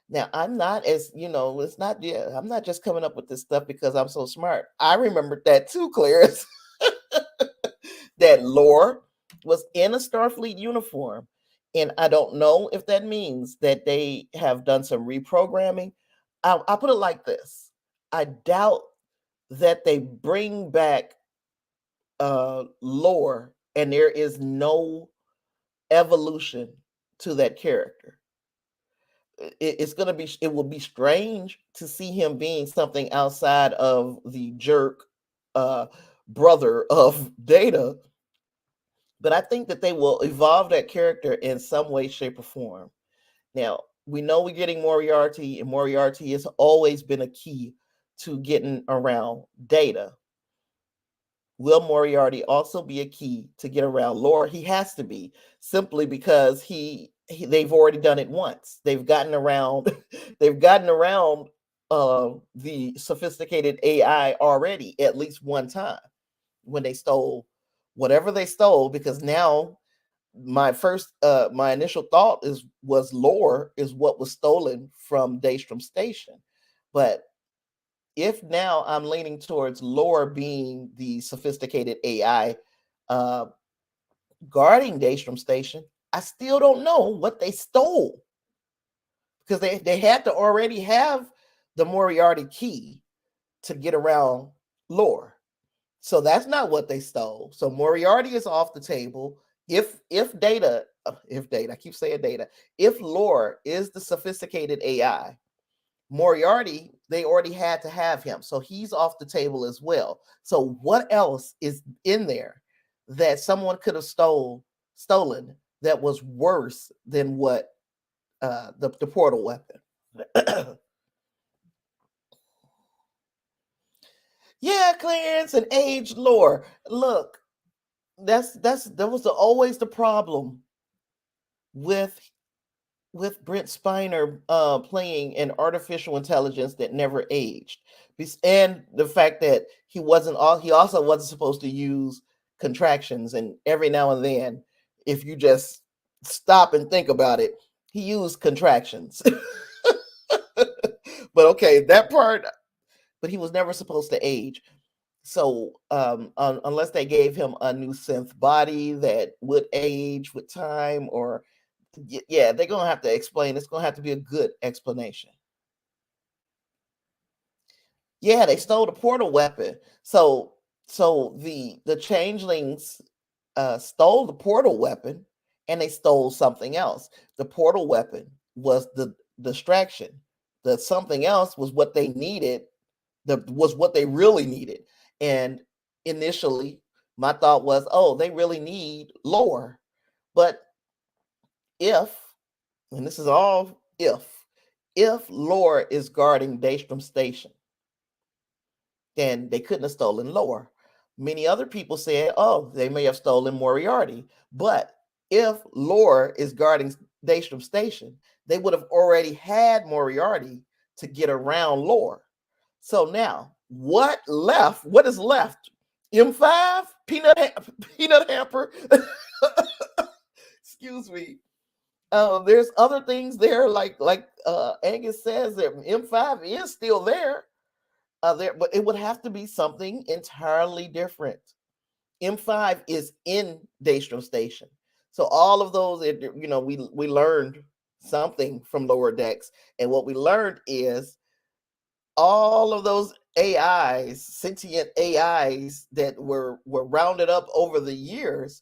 Now, I'm not it's not, I'm not just coming up with this stuff because I'm so smart. I remembered that too, Clarence, that Lore was in a Starfleet uniform. And I don't know if that means that they have done some reprogramming. I'll put it like this. I doubt that they bring back Lore and there is no evolution to that character. It will be strange to see him being something outside of the jerk brother of Data, but I think that they will evolve that character in some way, shape, or form. Now, we know we're getting Moriarty, and Moriarty has always been a key to getting around Data. Will Moriarty also be a key to get around Lore? He has to be, simply because they've already done it once. They've gotten around the sophisticated AI already at least one time when they stole whatever they stole. Because now my initial thought was Lore is what was stolen from Daystrom Station, but if now I'm leaning towards Lore being the sophisticated AI guarding Daystrom Station, I still don't know what they stole, because they had to already have the Moriarty key to get around Lore. So that's not what they stole. So Moriarty is off the table. if data, I keep saying data, if lore is the sophisticated AI, Moriarty, they already had to have him, so he's off the table as well. So what else is in there that someone could have stolen that was worse than what the portal weapon? Yeah, Clarence, and age lore. Look, that was always the problem with Brent Spiner playing an artificial intelligence that never aged, and the fact that he also wasn't supposed to use contractions, and every now and then, if you just stop and think about it, he used contractions. But okay, that part, but he was never supposed to age. So unless they gave him a new synth body that would age with time, or yeah, they're gonna have to explain. It's gonna have to be a good explanation. Yeah, they stole the portal weapon. So the changelings stole the portal weapon, and they stole something else. The portal weapon was the distraction. The something else was what they needed. Was what they really needed. And initially, my thought was, oh, they really need lore. But if, and this is all if lore is guarding Daystrom Station, then they couldn't have stolen lore. Many other people said, oh, they may have stolen Moriarty. But if lore is guarding Daystrom Station, they would have already had Moriarty to get around lore. So now, what left? What is left? M5, peanut hamper. Excuse me. There's other things there, like Angus says, that M5 is still there. There, but it would have to be something entirely different. M5 is in Daystrom Station, so all of those, we learned something from Lower Decks, and what we learned is all of those AIs, sentient AIs that were rounded up over the years,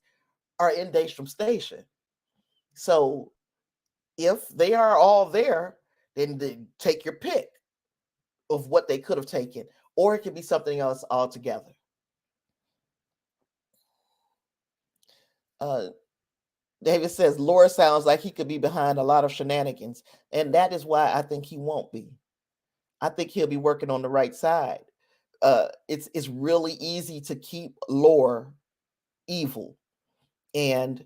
are in Daystrom Station. So if they are all there, then take your pick of what they could have taken, or it could be something else altogether. David says Laura sounds like he could be behind a lot of shenanigans, and that is why I think he won't be. I think he'll be working on the right side. It's really easy to keep lore evil, and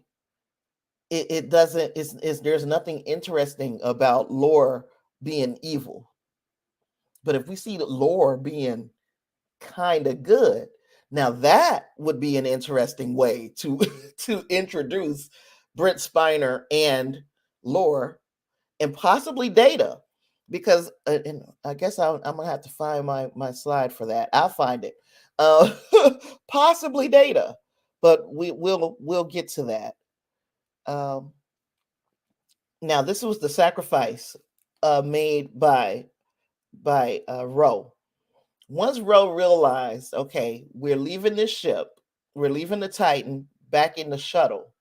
it doesn't. It's there's nothing interesting about lore being evil, but if we see the lore being kind of good, now that would be an interesting way to to introduce Brent Spiner and lore, and possibly data, because and I guess I'm gonna have to find my slide for that. I'll find it. uh Possibly data, but we'll get to that. um Now this was the sacrifice made by Ro. Once Ro realized, okay, we're leaving this ship, we're leaving the Titan back in the shuttle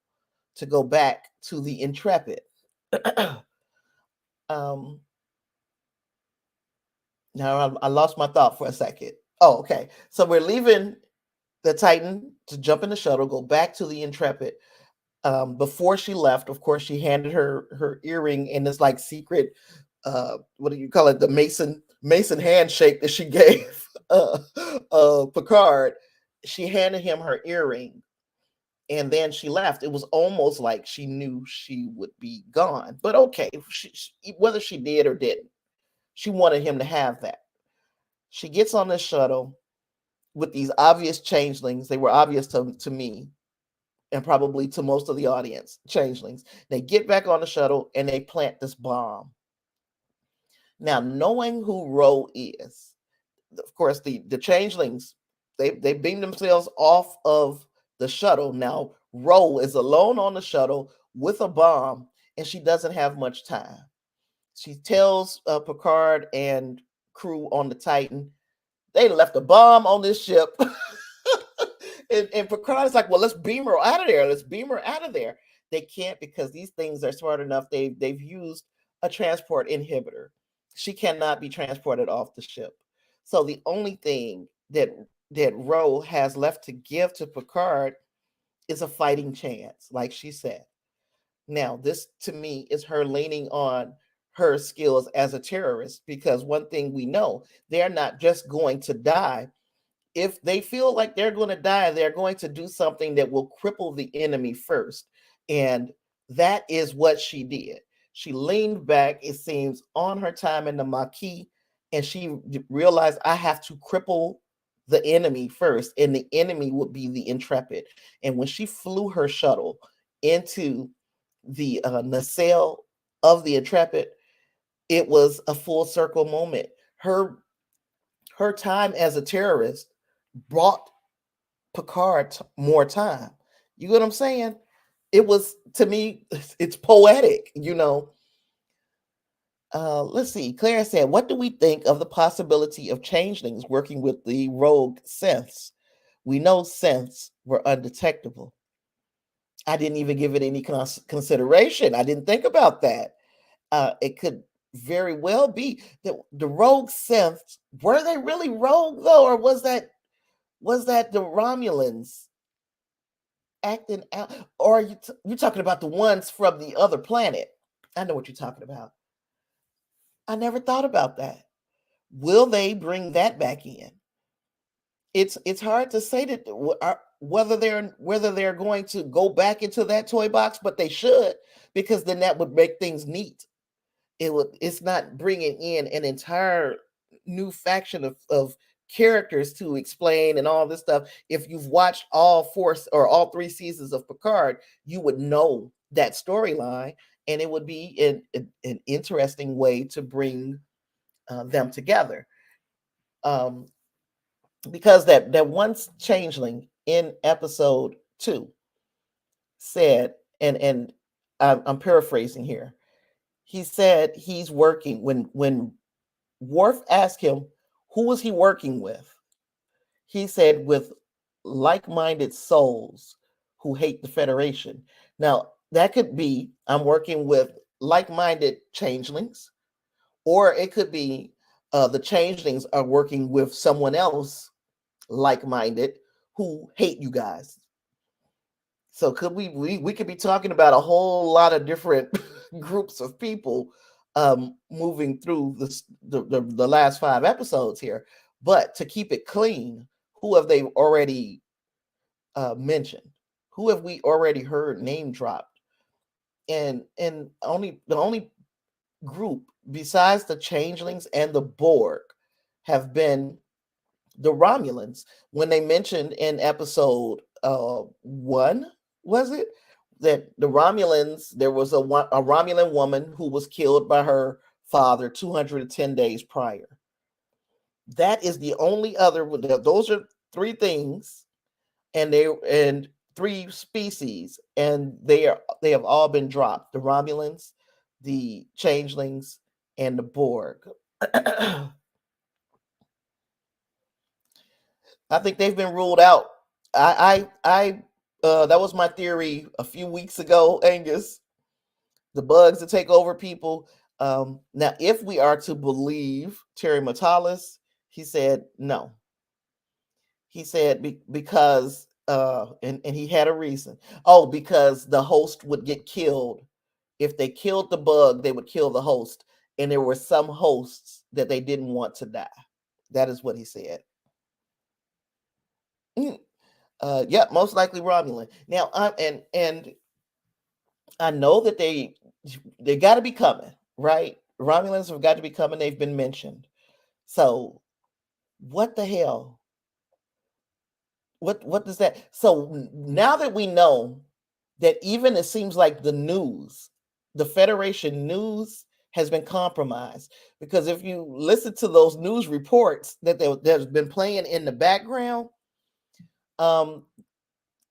to go back to the Intrepid. um Now I lost my thought for a second. Oh, okay. So we're leaving the Titan to jump in the shuttle, go back to the Intrepid. Before she left, of course, she handed her earring in this like secret, what do you call it? The Mason handshake that she gave Picard. She handed him her earring, and then she left. It was almost like she knew she would be gone. But okay, whether she did or didn't, she wanted him to have that. She gets on the shuttle with these obvious changelings. They were obvious to me, and probably to most of the audience, changelings. They get back on the shuttle and they plant this bomb. Now, knowing who Ro is, of course, the changelings, they beam themselves off of the shuttle. Now, Ro is alone on the shuttle with a bomb, and she doesn't have much time. She tells Picard and crew on the Titan, they left a bomb on this ship. And Picard is like, well, let's beam her out of there. Let's beam her out of there. They can't because these things are smart enough. They've used a transport inhibitor. She cannot be transported off the ship. So the only thing that Ro has left to give to Picard is a fighting chance, like she said. Now, this to me is her leaning on her skills as a terrorist because one thing we know, they're not just going to die. If they feel like they're going to die, they're going to do something that will cripple the enemy first. And that is what she did. She leaned back, it seems, on her time in the Maquis, and she realized I have to cripple the enemy first, and the enemy would be the Intrepid. And when she flew her shuttle into the nacelle of the Intrepid, it was a full circle moment. Her time as a terrorist brought Picard more time. You get what I'm saying? It was, to me, it's poetic, you know. Let's see. Claire said, what do we think of the possibility of changelings working with the rogue synths? We know synths were undetectable. I didn't even give it any consideration. I didn't think about that. It could very well be that the rogue synths, were they really rogue though, or was that the Romulans acting out? Or are you talking about the ones from the other planet? I know what you're talking about. I never thought about that. Will they bring that back in? It's hard to say that whether they're going to go back into that toy box, but they should, because then that would make things neat. It's not bringing in an entire new faction of characters to explain and all this stuff. If you've watched all 4 or all 3 seasons of Picard, you would know that storyline, and it would be an interesting way to bring them together. Because that once changeling in episode 2 said, and I'm paraphrasing here, he said he's working when Worf asked him who was he working with, he said with like-minded souls who hate the Federation. Now that could be I'm working with like-minded changelings, or it could be the changelings are working with someone else like-minded who hate you guys. So could we could be talking about a whole lot of different groups of people moving through the last 5 episodes here. But to keep it clean, who have they already mentioned? Who have we already heard name dropped? And the only group besides the changelings and the Borg have been the Romulans. When they mentioned in episode 1, was it, that the Romulans, there was a Romulan woman who was killed by her father 210 days prior. That is the only other. Those are 3 things, and 3 species, and they have all been dropped: the Romulans, the changelings, and the Borg. I think they've been ruled out. I that was my theory a few weeks ago, Angus. The bugs that take over people. Now, if we are to believe Terry Matalas, he said no. He said because and he had a reason. Oh, because the host would get killed. If they killed the bug, they would kill the host. And there were some hosts that they didn't want to die. That is what he said. Yeah, most likely Romulan. Now, and I know that they got to be coming, right? Romulans have got to be coming. They've been mentioned. So, what the hell? What does that? So now that we know that, even it seems like the Federation news has been compromised, because if you listen to those news reports that's been playing in the background,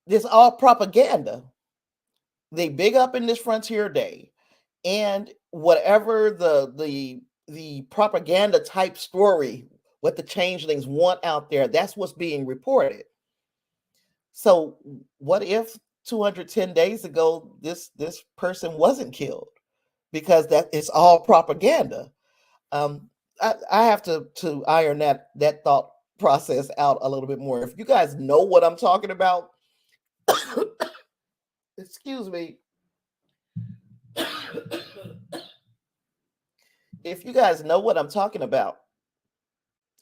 it's all propaganda. They big up in this Frontier Day, and whatever the propaganda type story, what the changelings want out there, that's what's being reported. So what if 210 days ago this person wasn't killed? Because that it's all propaganda. Um, I have to iron that thought process out a little bit more. If you guys know what I'm talking about, excuse me. If you guys know what I'm talking about,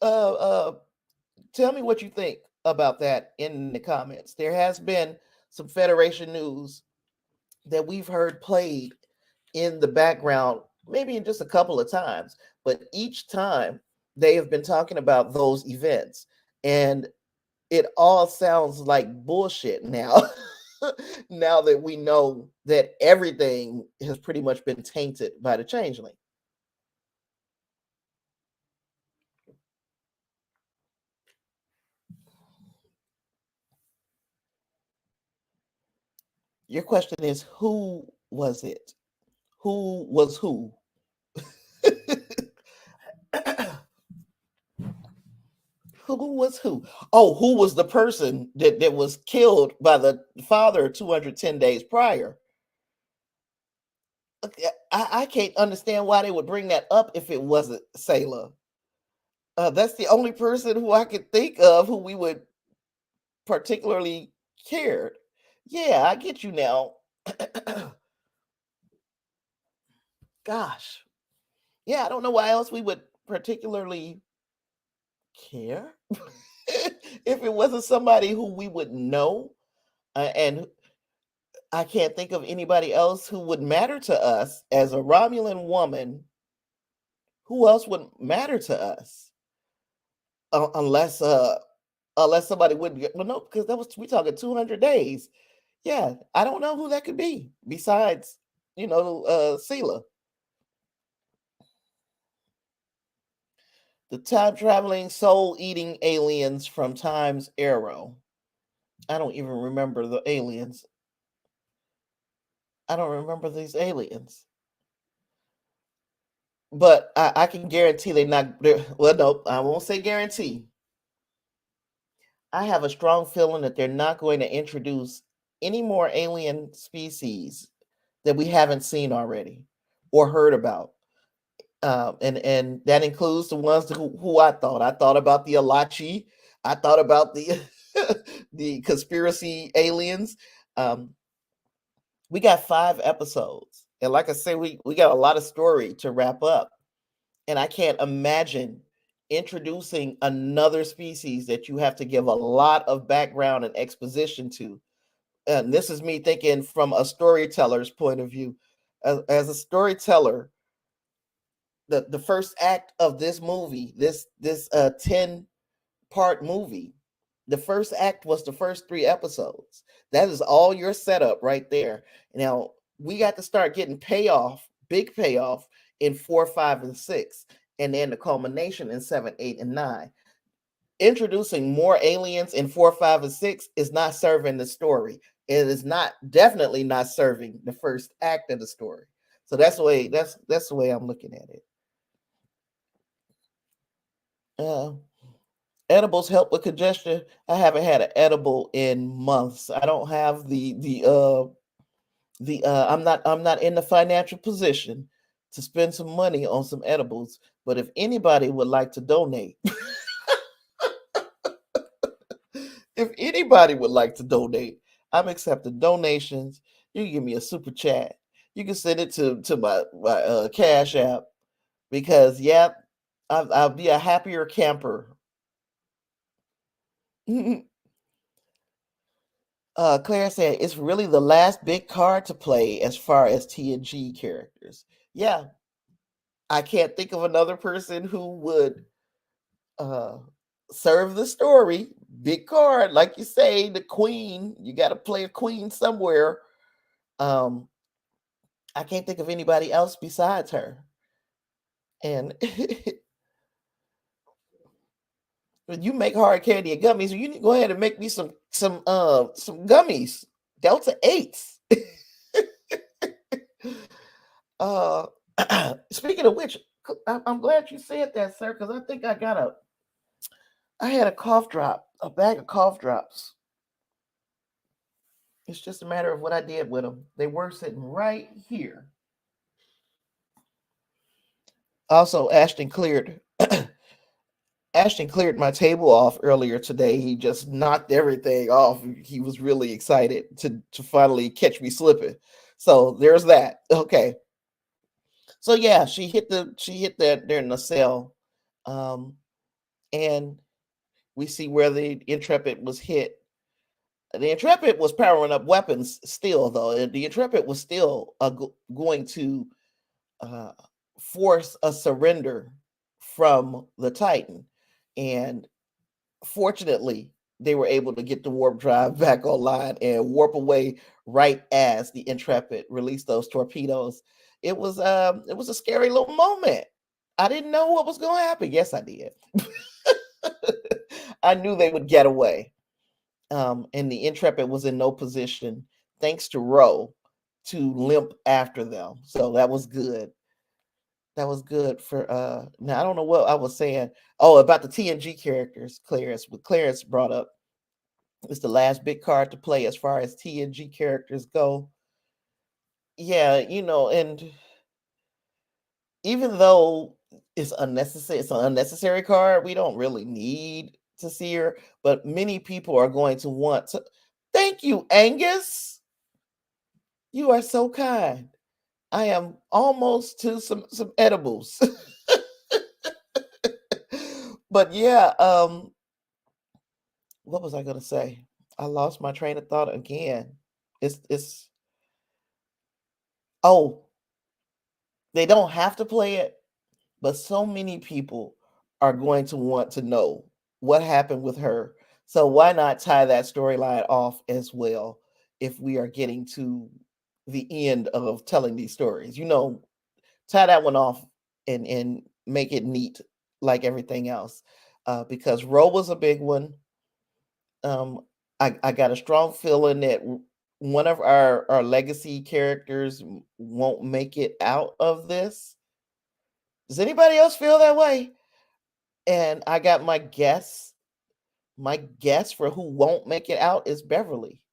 uh, uh, tell me what you think about that in the comments. There has been some Federation news that we've heard played in the background, maybe in just a couple of times, but each time they have been talking about those events, and it all sounds like bullshit now. Now that we know that everything has pretty much been tainted by the changeling. Your question is, who was it? Who was who? Who was who? Oh, who was the person that was killed by the father 210 days prior? Okay, I can't understand why they would bring that up if it wasn't Sailor. That's the only person who I could think of who we would particularly cared. Yeah, I get you now. Gosh. Yeah, I don't know why else we would particularly care if it wasn't somebody who we would know. And I can't think of anybody else who would matter to us as a Romulan woman. Who else would matter to us? Unless unless somebody would get, well, no, because that was we talking 200 days. Yeah, I don't know who that could be besides, Sela. The time traveling, soul eating aliens from Time's Arrow. I don't even remember the aliens. I don't remember these aliens. But I can guarantee well, no, I won't say guarantee. I have a strong feeling that they're not going to introduce any more alien species that we haven't seen already or heard about. And that includes the ones who I thought. I thought about the Alachi. I thought about the the conspiracy aliens. Um, we got 5 episodes, and like I said, we got a lot of story to wrap up, and I can't imagine introducing another species that you have to give a lot of background and exposition to. And this is me thinking from a storyteller's point of view. As a storyteller, the first act of this movie, this 10-part movie, the first act was the first 3 episodes. That is all your setup right there. Now we got to start getting payoff, big payoff in 4, 5, and 6, and then the culmination in 7, 8, and 9. Introducing more aliens in 4, 5, and 6 is not serving the story. It is not definitely not serving the first act of the story. So that's the way I'm looking at it. Uh, Edibles help with congestion. I haven't had an edible in months. I don't have I'm not in the financial position to spend some money on some edibles. But if anybody would like to donate, if anybody would like to donate, I'm accepting donations. You can give me a super chat. You can send it to my Cash App because yeah, I'll be a happier camper. Claire said it's really the last big card to play as far as TNG characters. Yeah, I can't think of another person who would uh, serve the story. Big card, like you say, the queen. You got to play a queen somewhere. Um, I can't think of anybody else besides her. And you make hard candy and gummies. You need to go ahead and make me some gummies. Delta 8s. Uh, speaking of which, I'm glad you said that, sir, because I think I had a cough drop, a bag of cough drops It's just a matter of what I did with them. They were sitting right here. Also, Ashton cleared my table off earlier today. He just knocked everything off. He was really excited to finally catch me slipping. So there's that. Okay. So yeah, she hit that there in the cell. Um, and we see where the Intrepid was hit. The Intrepid was powering up weapons still, though. And the Intrepid was still going to uh, force a surrender from the Titan. And fortunately, they were able to get the warp drive back online and warp away right as the Intrepid released those torpedoes. It was a scary little moment. I didn't know what was going to happen. Yes, I did. I knew they would get away. And the Intrepid was in no position, thanks to Ro, to limp after them. So that was good. That was good for now. I don't know what I was saying. Oh, about the TNG characters, Clarence. What Clarence brought up. It's the last big card to play as far as TNG characters go. Yeah, and even though it's an unnecessary card, we don't really need to see her, but many people are going to want to. Thank you, Angus. You are so kind. I am almost to some edibles. But yeah, what was I gonna say? I lost my train of thought again. It's oh, they don't have to play it, but so many people are going to want to know what happened with her. So why not tie that storyline off as well if we are getting to the end of telling these stories? Tie that one off and make it neat like everything else. Because Ro was a big one. I got a strong feeling that one of our legacy characters won't make it out of this. Does anybody else feel that way? And I got my guess. My guess for who won't make it out is Beverly.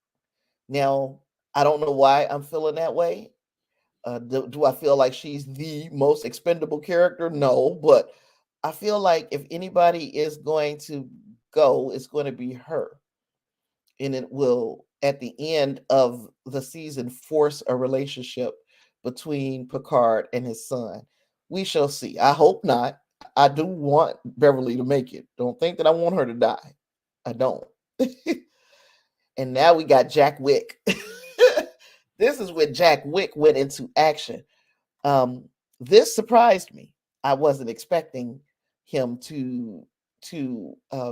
Now, I don't know why I'm feeling that way. Do I feel like she's the most expendable character? No, but I feel like if anybody is going to go, it's going to be her. And it will, at the end of the season, force a relationship between Picard and his son. We shall see. I hope not. I do want Beverly to make it. Don't think that I want her to die. I don't. And now we got Jack Wick. This is when Jack Wick went into action. This surprised me. I wasn't expecting him to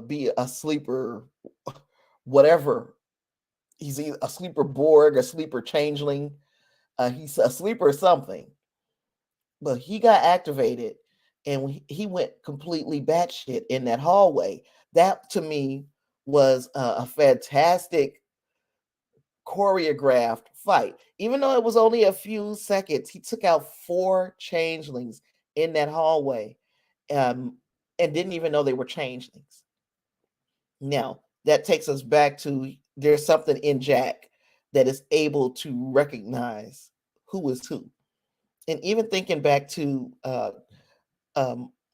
be a sleeper, whatever. He's either a sleeper Borg, a sleeper Changeling. He's a sleeper something. But he got activated, and he went completely batshit in that hallway. That to me was a fantastic choreographed fight. Even though it was only a few seconds, he took out 4 changelings in that hallway, um, and didn't even know they were changelings. Now, that takes us back to there's something in Jack that is able to recognize who is who. And even thinking back to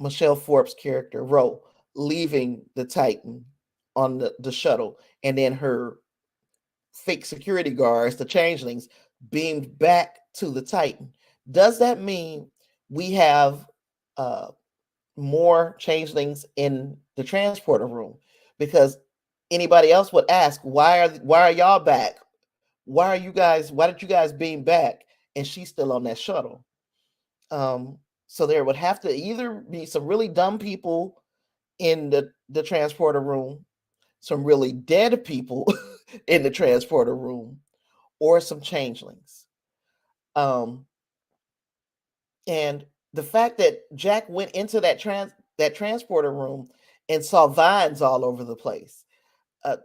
Michelle Forbes' character, Ro, leaving the Titan on the shuttle, and then her fake security guards, the changelings, beamed back to the Titan. Does that mean we have uh, more changelings in the transporter room? Because anybody else would ask, why are y'all back? Why did you guys beam back? And she's still on that shuttle. So there would have to either be some really dumb people in the transporter room, some really dead people in the transporter room, or some changelings. Um, and the fact that Jack went into that transporter room and saw vines all over the place. Uh,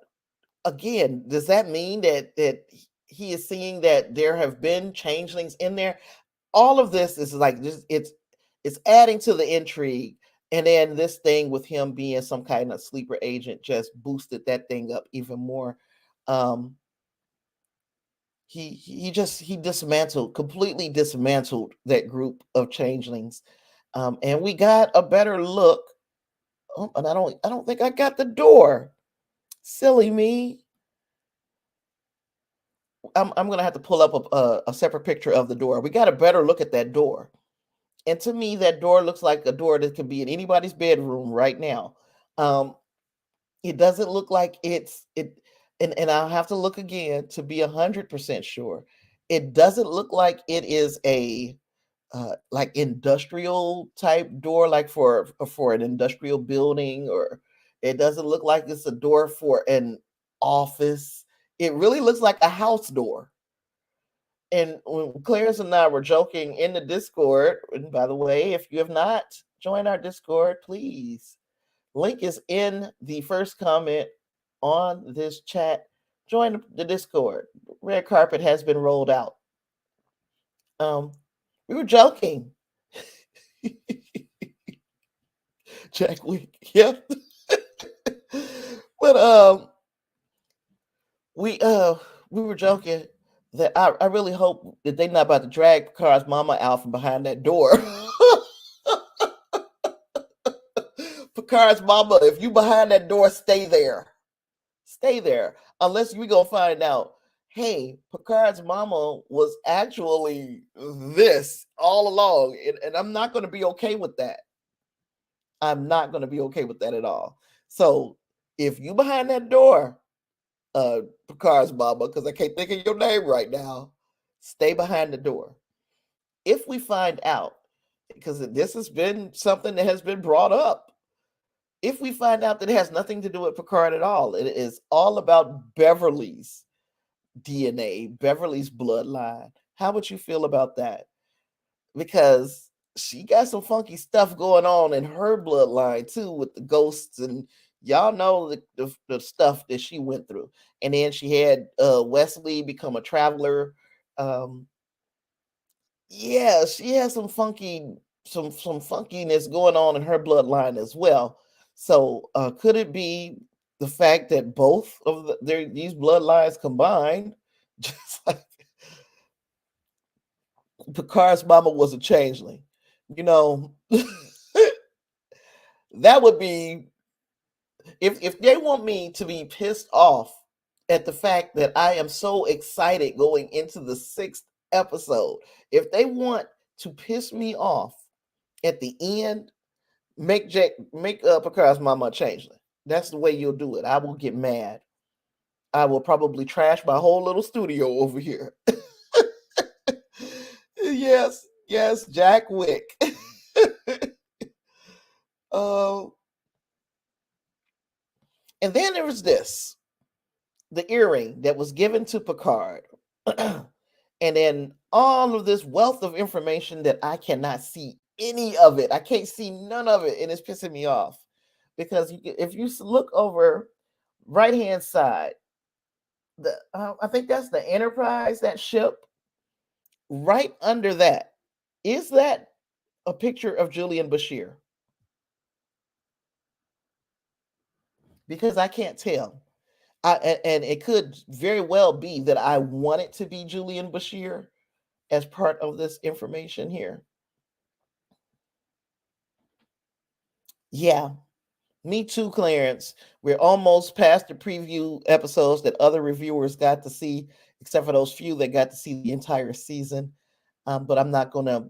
Again, does that mean that he is seeing that there have been changelings in there? All of this is like just it's adding to the intrigue. And then this thing with him being some kind of sleeper agent just boosted that thing up even more. Um, he completely dismantled that group of changelings. And we got a better look. Oh, and I don't think I got the door. Silly me. I'm gonna have to pull up a separate picture of the door. We got a better look at that door. And to me, that door looks like a door that could be in anybody's bedroom right now. Um, it doesn't look like and I'll have to look again to be 100% sure. It doesn't look like it is a like industrial type door, like for an industrial building, or it doesn't look like it's a door for an office. It really looks like a house door. And when Clarence and I were joking in the Discord, and by the way, if you have not joined our Discord, please, link is in the first comment on this chat. Join the Discord. Red carpet has been rolled out. We were joking. Jack Wick, yep. But we were joking that I really hope that they're not about to drag Picard's mama out from behind that door. Picard's mama, if you behind that door, stay there. Stay there. Unless we gonna find out, hey, Picard's mama was actually this all along. And I'm not gonna be okay with that. I'm not gonna be okay with that at all. So if you behind that door, Picard's mama, because I can't think of your name right now, stay behind the door. If we find out, because this has been something that has been brought up, if we find out that it has nothing to do with Picard at all, it is all about Beverly's DNA, Beverly's bloodline. How would you feel about that? Because she got some funky stuff going on in her bloodline too, with the ghosts, and y'all know the stuff that she went through. And then she had Wesley become a traveler. Yeah, she has some funkiness going on in her bloodline as well. So could it be the fact that both of these bloodlines combined, just like Picard's mama was a changeling, you know? That would be, if they want me to be pissed off at the fact that I am so excited going into the 6th episode, if they want to piss me off at the end, make Picard's mama a changeling. That's the way you'll do it. I will get mad. I will probably trash my whole little studio over here. Yes, Jack Wick. Oh, and then there was the earring that was given to Picard. And then all of this wealth of information that I cannot see any of it. I can't see none of it, and it's pissing me off. Because if you look over right hand side, I think that's the Enterprise, that ship. Right under that, is that a picture of Julian Bashir? Because I can't tell. And it could very well be that I want it to be Julian Bashir as part of this information here. Yeah, me too, Clarence. We're almost past the preview episodes that other reviewers got to see, except for those few that got to see the entire season. But I'm not going to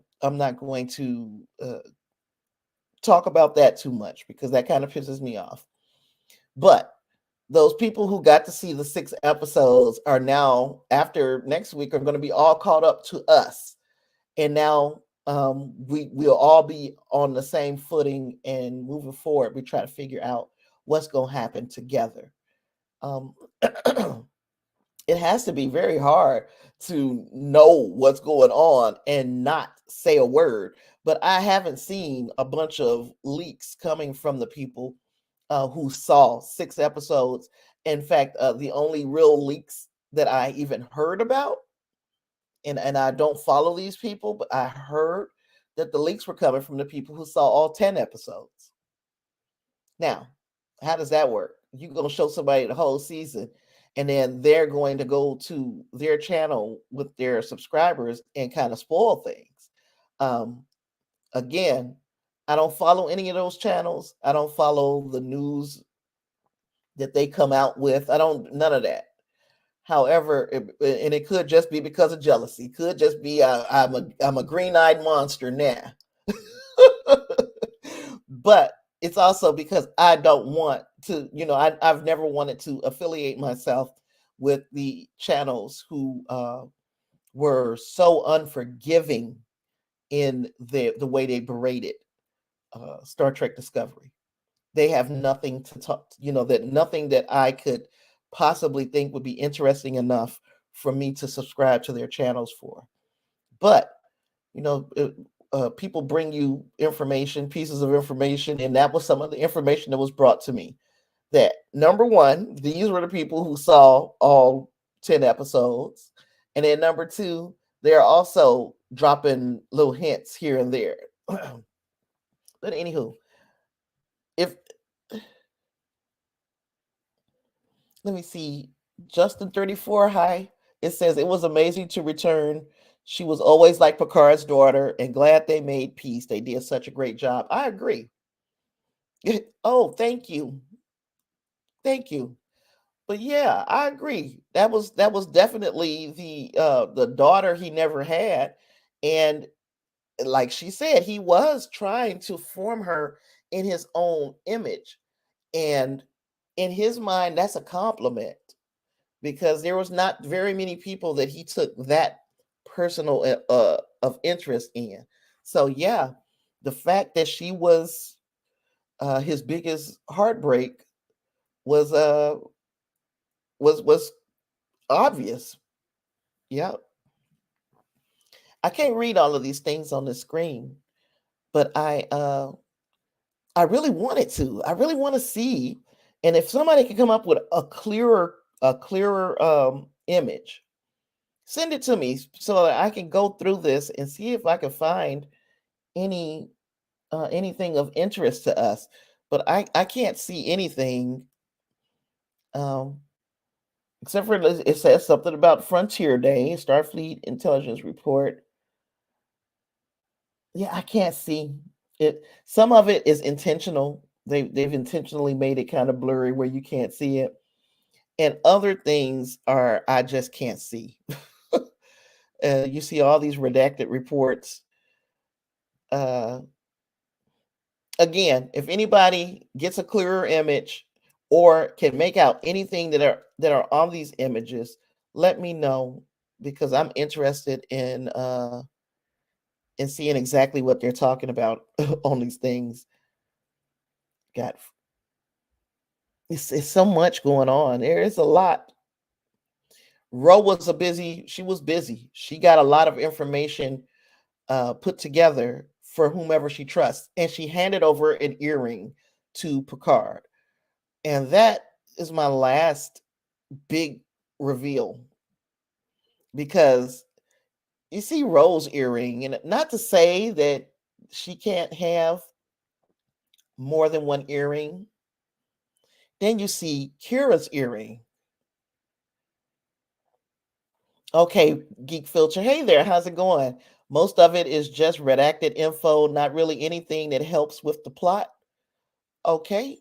talk about that too much, because that kind of pisses me off. But those people who got to see the 6 episodes are now, after next week, are going to be all caught up to us. And now we'll all be on the same footing, and moving forward, we try to figure out what's going to happen together. It has to be very hard to know what's going on and not say a word. But I haven't seen a bunch of leaks coming from the people who saw 6 episodes. In fact, the only real leaks that I even heard about, and I don't follow these people, but I heard that the leaks were coming from the people who saw all 10 episodes. Now, how does that work? You're going to show somebody the whole season, and then they're going to go to their channel with their subscribers and kind of spoil things. Um, Again, I don't follow any of those channels. I don't follow the news that they come out with. I don't, none of that. However, and it could just be because of jealousy. Could just be I'm a green-eyed monster now. But it's also because I don't want to, I've never wanted to affiliate myself with the channels who were so unforgiving in the way they berated Star Trek Discovery. They have nothing to talk, that nothing that I could possibly think would be interesting enough for me to subscribe to their channels for. But, people bring you information, pieces of information, and that was some of the information that was brought to me. That number one, these were the people who saw all 10 episodes. And then number two, they're also dropping little hints here and there. But anywho, if let me see, Justin 34, hi. It says it was amazing to return. She was always like Picard's daughter and glad they made peace. They did such a great job. I agree. Oh, thank you. Thank you. But yeah, I agree. That was definitely the daughter he never had. And like she said, he was trying to form her in his own image. And in his mind, that's a compliment because there was not very many people that he took that personal of interest in. So yeah, the fact that she was his biggest heartbreak was was obvious. Yeah, I can't read all of these things on the screen, but I really wanted to. I really want to see, and if somebody can come up with a clearer image, send it to me so that I can go through this and see if I can find any anything of interest to us. But I can't see anything um, except for it says something about Frontier Day, Starfleet intelligence report. Yeah, I can't see it. Some of it is intentional. They've intentionally made it kind of blurry where you can't see it, and other things are I just can't see. You see all these redacted reports. Uh, Again, if anybody gets a clearer image or can make out anything that are on these images, let me know because I'm interested in seeing exactly what they're talking about on these things. God, it's so much going on. There is a lot. Ro was she was busy. She got a lot of information put together for whomever she trusts, and she handed over an earring to Picard. And that is my last big reveal because you see Ro's earring, and not to say that she can't have more than one earring. Then you see Kira's earring. Okay, Geek Filter. Hey there, how's it going? Most of it is just redacted info, not really anything that helps with the plot. Okay,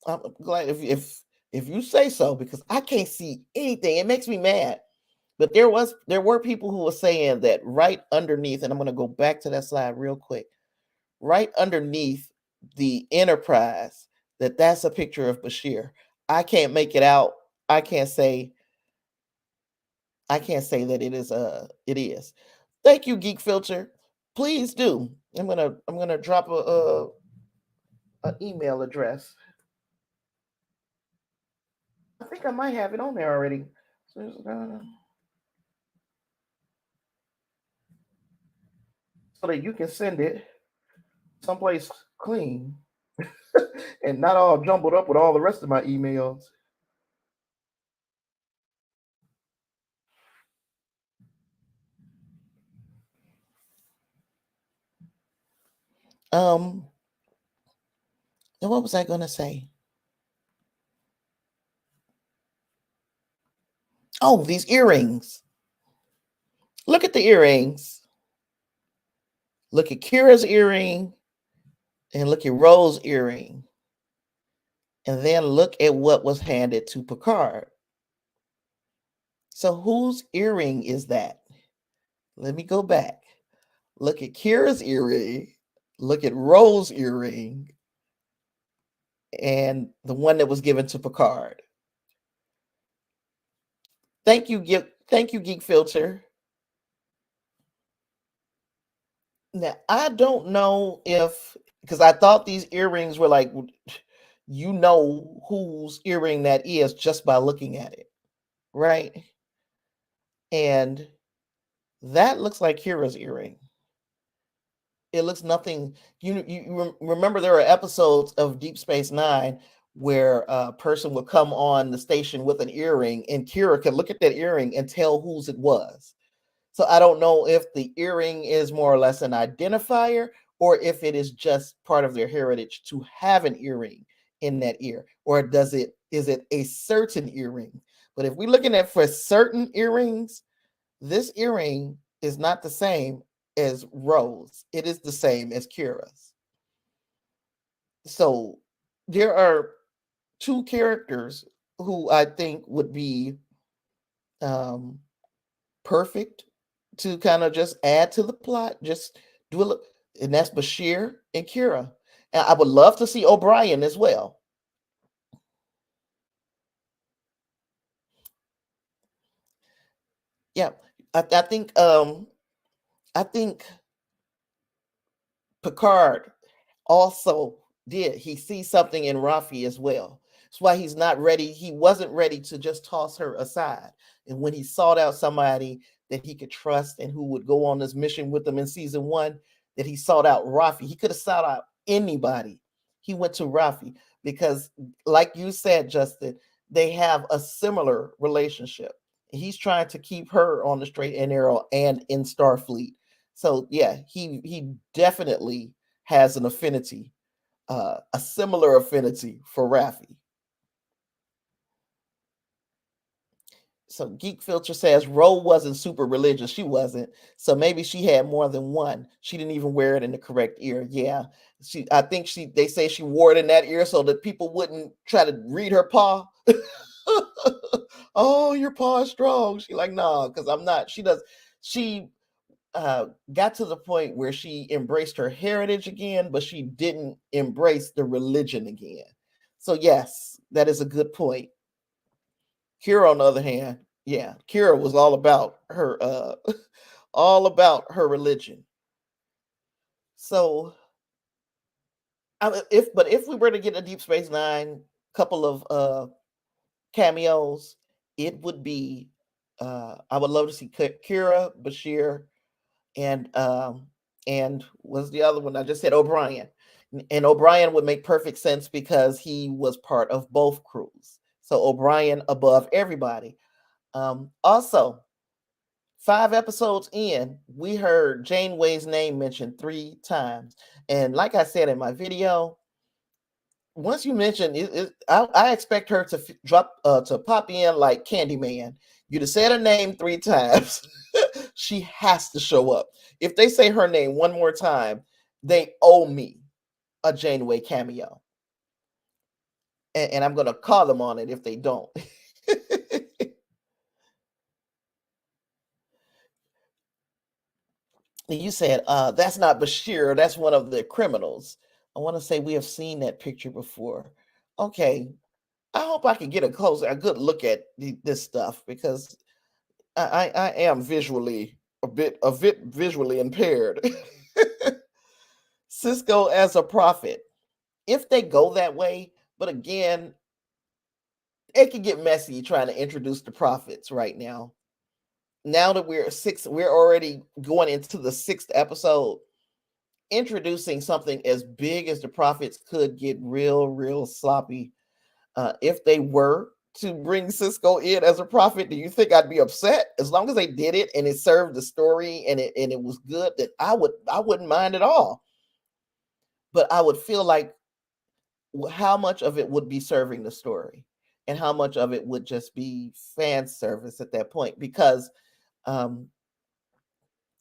I'm glad if you say so because I can't see anything. It makes me mad. But there were people who were saying that right underneath, and I'm going to go back to that slide real quick. Right underneath the Enterprise, that's a picture of Bashir. I can't make it out. I can't say that it is. Thank you, Geek Filter. Please do. I'm gonna drop a email address. I think I might have it on there already. So that you can send it someplace clean and not all jumbled up with all the rest of my emails. Um, and what was I gonna say? Oh, these earrings. Look at the earrings. Look at Kira's earring and look at Rose's earring. And then look at what was handed to Picard. So whose earring is that? Let me go back. Look at Kira's earring. Look at Rose's earring. And the one that was given to Picard. Thank you, Geek Filter. Now, I don't know if, because I thought these earrings were like, you know whose earring that is just by looking at it, right? And that looks like Kira's earring. It looks nothing. You remember there are episodes of Deep Space Nine where a person would come on the station with an earring, and Kira could look at that earring and tell whose it was. So I don't know if the earring is more or less an identifier or if it is just part of their heritage to have an earring in that ear, or is it a certain earring? But if we're looking at for certain earrings, this earring is not the same as Rose. It is the same as Kira's. So there are two characters who I think would be perfect to kind of just add to the plot. Just do it, and that's Bashir and Kira. And I would love to see O'Brien as well. Yeah, I think Picard also did. He sees something in Raffi as well. That's why he's not ready. He wasn't ready to just toss her aside. And when he sought out somebody that he could trust and who would go on this mission with him in season one, that he sought out Raffi. He could have sought out anybody. He went to Raffi because, like you said, Justin, they have a similar relationship. He's trying to keep her on the straight and narrow and in Starfleet. So yeah, he definitely has an affinity, a similar affinity for Raffi. So Geek Filter says Ro wasn't super religious. She wasn't. So maybe she had more than one. She didn't even wear it in the correct ear. Yeah. I think they say she wore it in that ear so that people wouldn't try to read her paw. Oh, your paw is strong. She like, nah, because I'm not. She got to the point where she embraced her heritage again, but she didn't embrace the religion again. So yes, that is a good point. Kira, on the other hand, yeah, Kira was all about her, all about her religion. So, if we were to get a Deep Space Nine couple of cameos, it would be I would love to see Kira, Bashir, and was the other one I just said O'Brien. And O'Brien would make perfect sense because he was part of both crews. So O'Brien above everybody. Also, 5 episodes in, we heard Janeway's name mentioned 3 times. And like I said in my video, once you mention it, I expect her to to pop in like Candyman. You'd have said her name 3 times. She has to show up. If they say her name one more time, they owe me a Janeway cameo. And I'm going to call them on it if they don't. You said, that's not Bashir. That's one of the criminals. I want to say we have seen that picture before. Okay. I hope I can get a good look at this stuff because I am visually a bit visually impaired. Cisco as a prophet. If they go that way, but again, it can get messy trying to introduce the prophets right now. Now that we're already going into the 6th episode. Introducing something as big as the prophets could get real sloppy. If they were to bring Cisco in as a prophet, do you think I'd be upset? As long as they did it and it served the story and it was good, that I wouldn't mind at all. But I would feel like how much of it would be serving the story. and how much of it would just be fan service at that point, because um,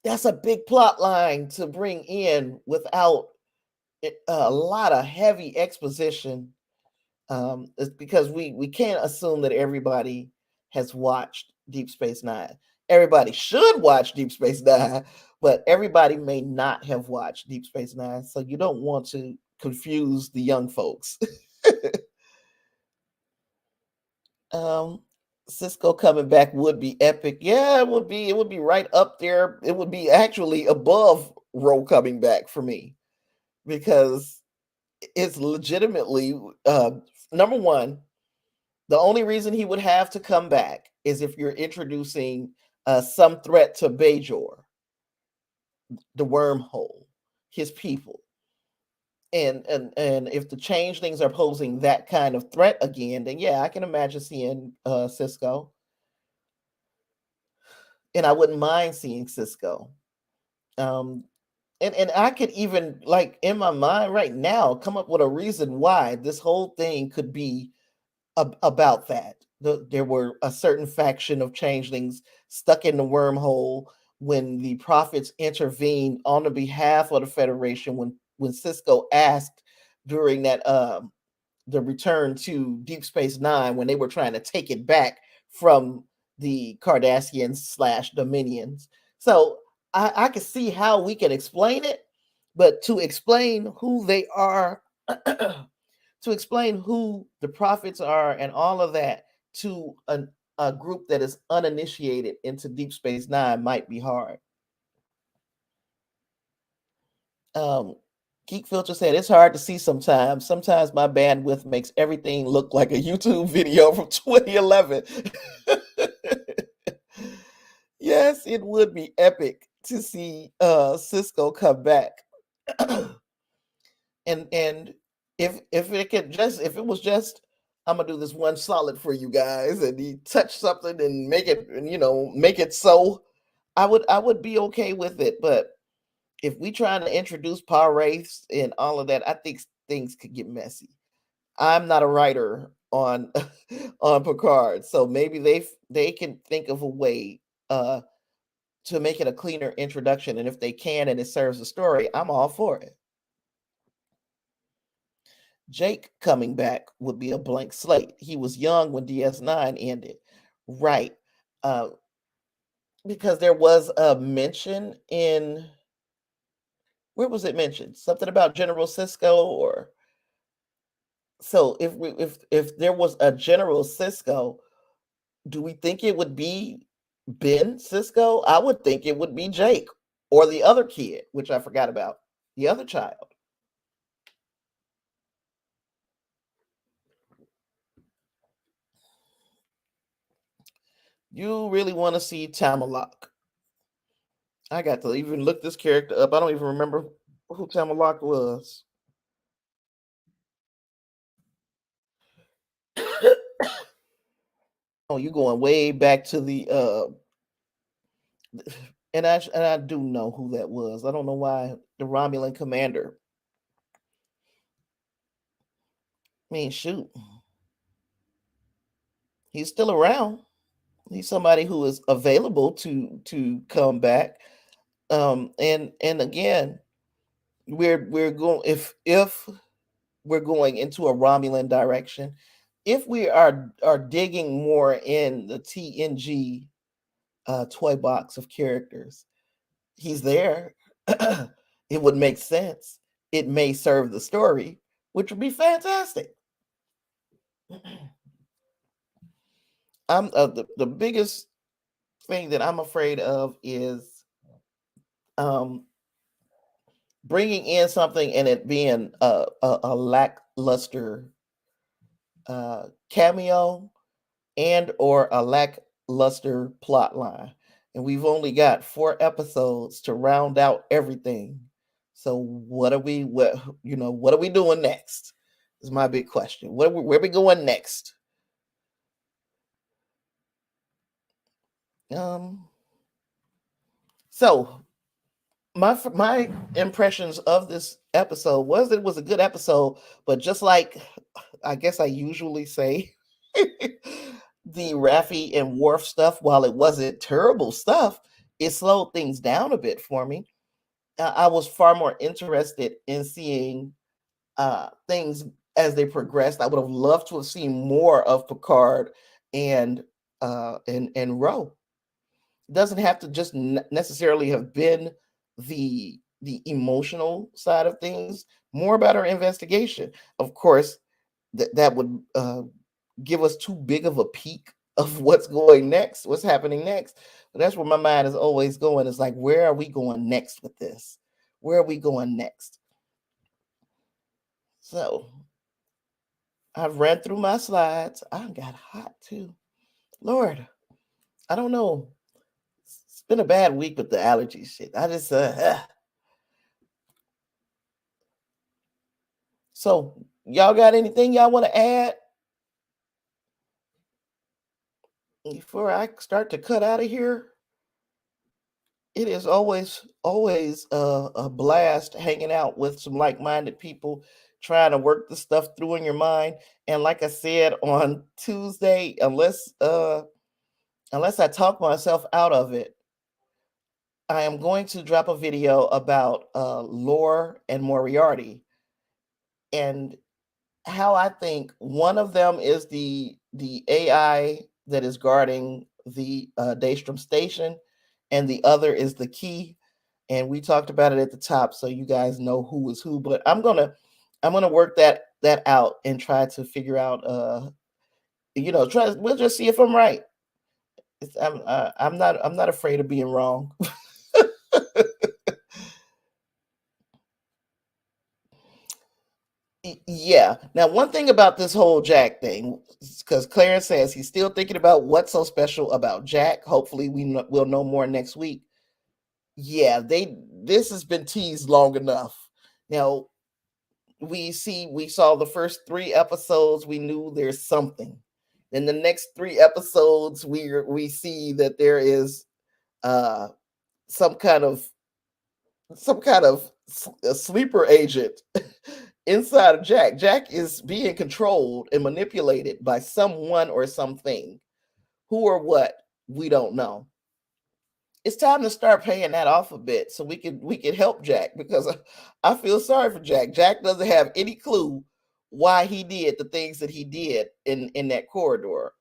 that's a big plot line to bring in without a lot of heavy exposition. It's because we can't assume that everybody has watched Deep Space Nine. Everybody should watch Deep Space Nine, but everybody may not have watched Deep Space Nine, so you don't want to confuse the young folks. um, Cisco coming back would be epic. Yeah, it would be. It would be right up there. It would be actually above Ro coming back for me, because it's legitimately number one. The only reason he would have to come back is if you're introducing some threat to Bajor, the wormhole, his people. And if the changelings are posing that kind of threat again, then yeah, I can imagine seeing Cisco. And I wouldn't mind seeing Cisco. Um, and I could even, like, in my mind right now, come up with a reason why this whole thing could be about that. There were a certain faction of changelings stuck in the wormhole when the prophets intervened on the behalf of the Federation. When Cisco asked during that the return to Deep Space Nine, when they were trying to take it back from the Cardassians slash Dominions. So I can see how we can explain it, but to explain who they are, to explain who the prophets are and all of that to a group that is uninitiated into Deep Space Nine might be hard. Geek Filter said it's hard to see sometimes. Sometimes my bandwidth makes everything look like a YouTube video from 2011. Yes, it would be epic to see Cisco come back. and if it was just, I'm gonna do this one solid for you guys, and he touch something and make it, and make it so, I would be okay with it. But if we trying to introduce power wraiths and all of that, I think things could get messy. I'm not a writer on on Picard, so maybe they can think of a way uh to make it a cleaner introduction, and if they can and it serves the story, I'm all for it. Jake coming back would be a blank slate. He was young when DS9 ended. Right. Uh, because there was a mention in, where was it mentioned? Something about General Cisco, or so if there was a General Cisco, do we think it would be Ben Cisco? I would think it would be Jake or the other kid, which I forgot about, the other child. You really want to see Tamalak? I got to even look this character up. I don't even remember who Tamalak was. Oh, you going way back to the and I do know who that was. I don't know why, the Romulan commander. I mean, shoot, he's still around. He's somebody who is available to come back. And again, we're going, if we're going into a Romulan direction, if we are digging more in the TNG toy box of characters, he's there. It would make sense. It may serve the story, which would be fantastic. The biggest thing that I'm afraid of is um, bringing in something and it being a lackluster cameo and or a lackluster plot line. And we've only got 4 episodes to round out everything. So what are we doing next? Is my big question. Where are we going next? So my impressions of this episode was, it was a good episode, but just like I guess I usually say, The Raffi and Worf stuff, while it wasn't terrible stuff, it slowed things down a bit for me. I was far more interested in seeing things as they progressed. I would have loved to have seen more of Picard and and Ro. It doesn't have to just necessarily have been the emotional side of things. More about our investigation. Of course, that would give us too big of a peek of what's going next, what's happening next. But that's where my mind is always going. It's like, where are we going next with this? Where are we going next? So I've read through my slides. I got hot too. Lord, I don't know. It's been a bad week with the allergy shit. I just So y'all got anything y'all want to add before I start to cut out of here? It is always a blast hanging out with some like-minded people, trying to work the stuff through in your mind. And like I said on Tuesday, unless I talk myself out of it, I am going to drop a video about Lore and Moriarty, and how I think one of them is the AI that is guarding the Daystrom station, and the other is the key. And we talked about it at the top, so you guys know who is who. But I'm gonna work that out and try to figure out we'll just see if I'm right. I'm not afraid of being wrong. Yeah. Now, one thing about this whole Jack thing, because Clarence says he's still thinking about what's so special about Jack. Hopefully, we'll know more next week. Yeah, this has been teased long enough. Now we saw the first 3 episodes. We knew there's something. In the next 3 episodes, we see that there is uh some kind of a sleeper agent inside of Jack. Jack is being controlled and manipulated by someone or something. Who or what, we don't know. It's time to start paying that off a bit so we can help Jack, because I feel sorry for Jack. Jack doesn't have any clue why he did the things that he did in that corridor,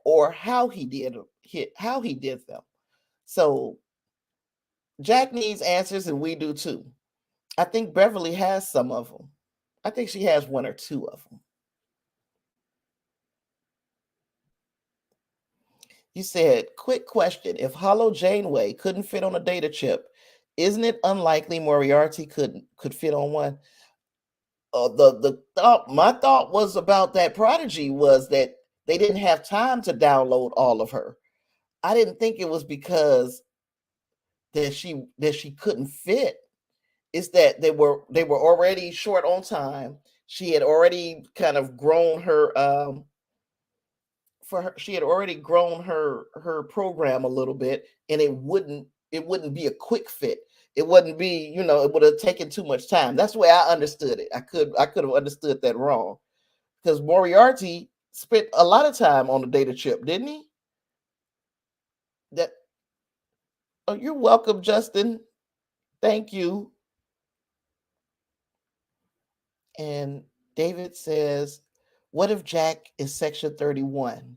or how he did them. So Jack needs answers, and we do too. I think Beverly has some of them. I think she has 1 or 2 of them. You said, quick question. If Hollow Janeway couldn't fit on a data chip, isn't it unlikely Moriarty could fit on one? My thought was about that prodigy was that they didn't have time to download all of her. I didn't think it was because that she couldn't fit. It's that they were already short on time. She had already kind of grown her she had already grown her program a little bit, and it wouldn't be a quick fit. It wouldn't be, it would have taken too much time. That's the way I understood it. I could have understood that wrong, because Moriarty spent a lot of time on the data chip, didn't he? That Oh, you're welcome, Justin. Thank you. And David says, what if Jack is section 31?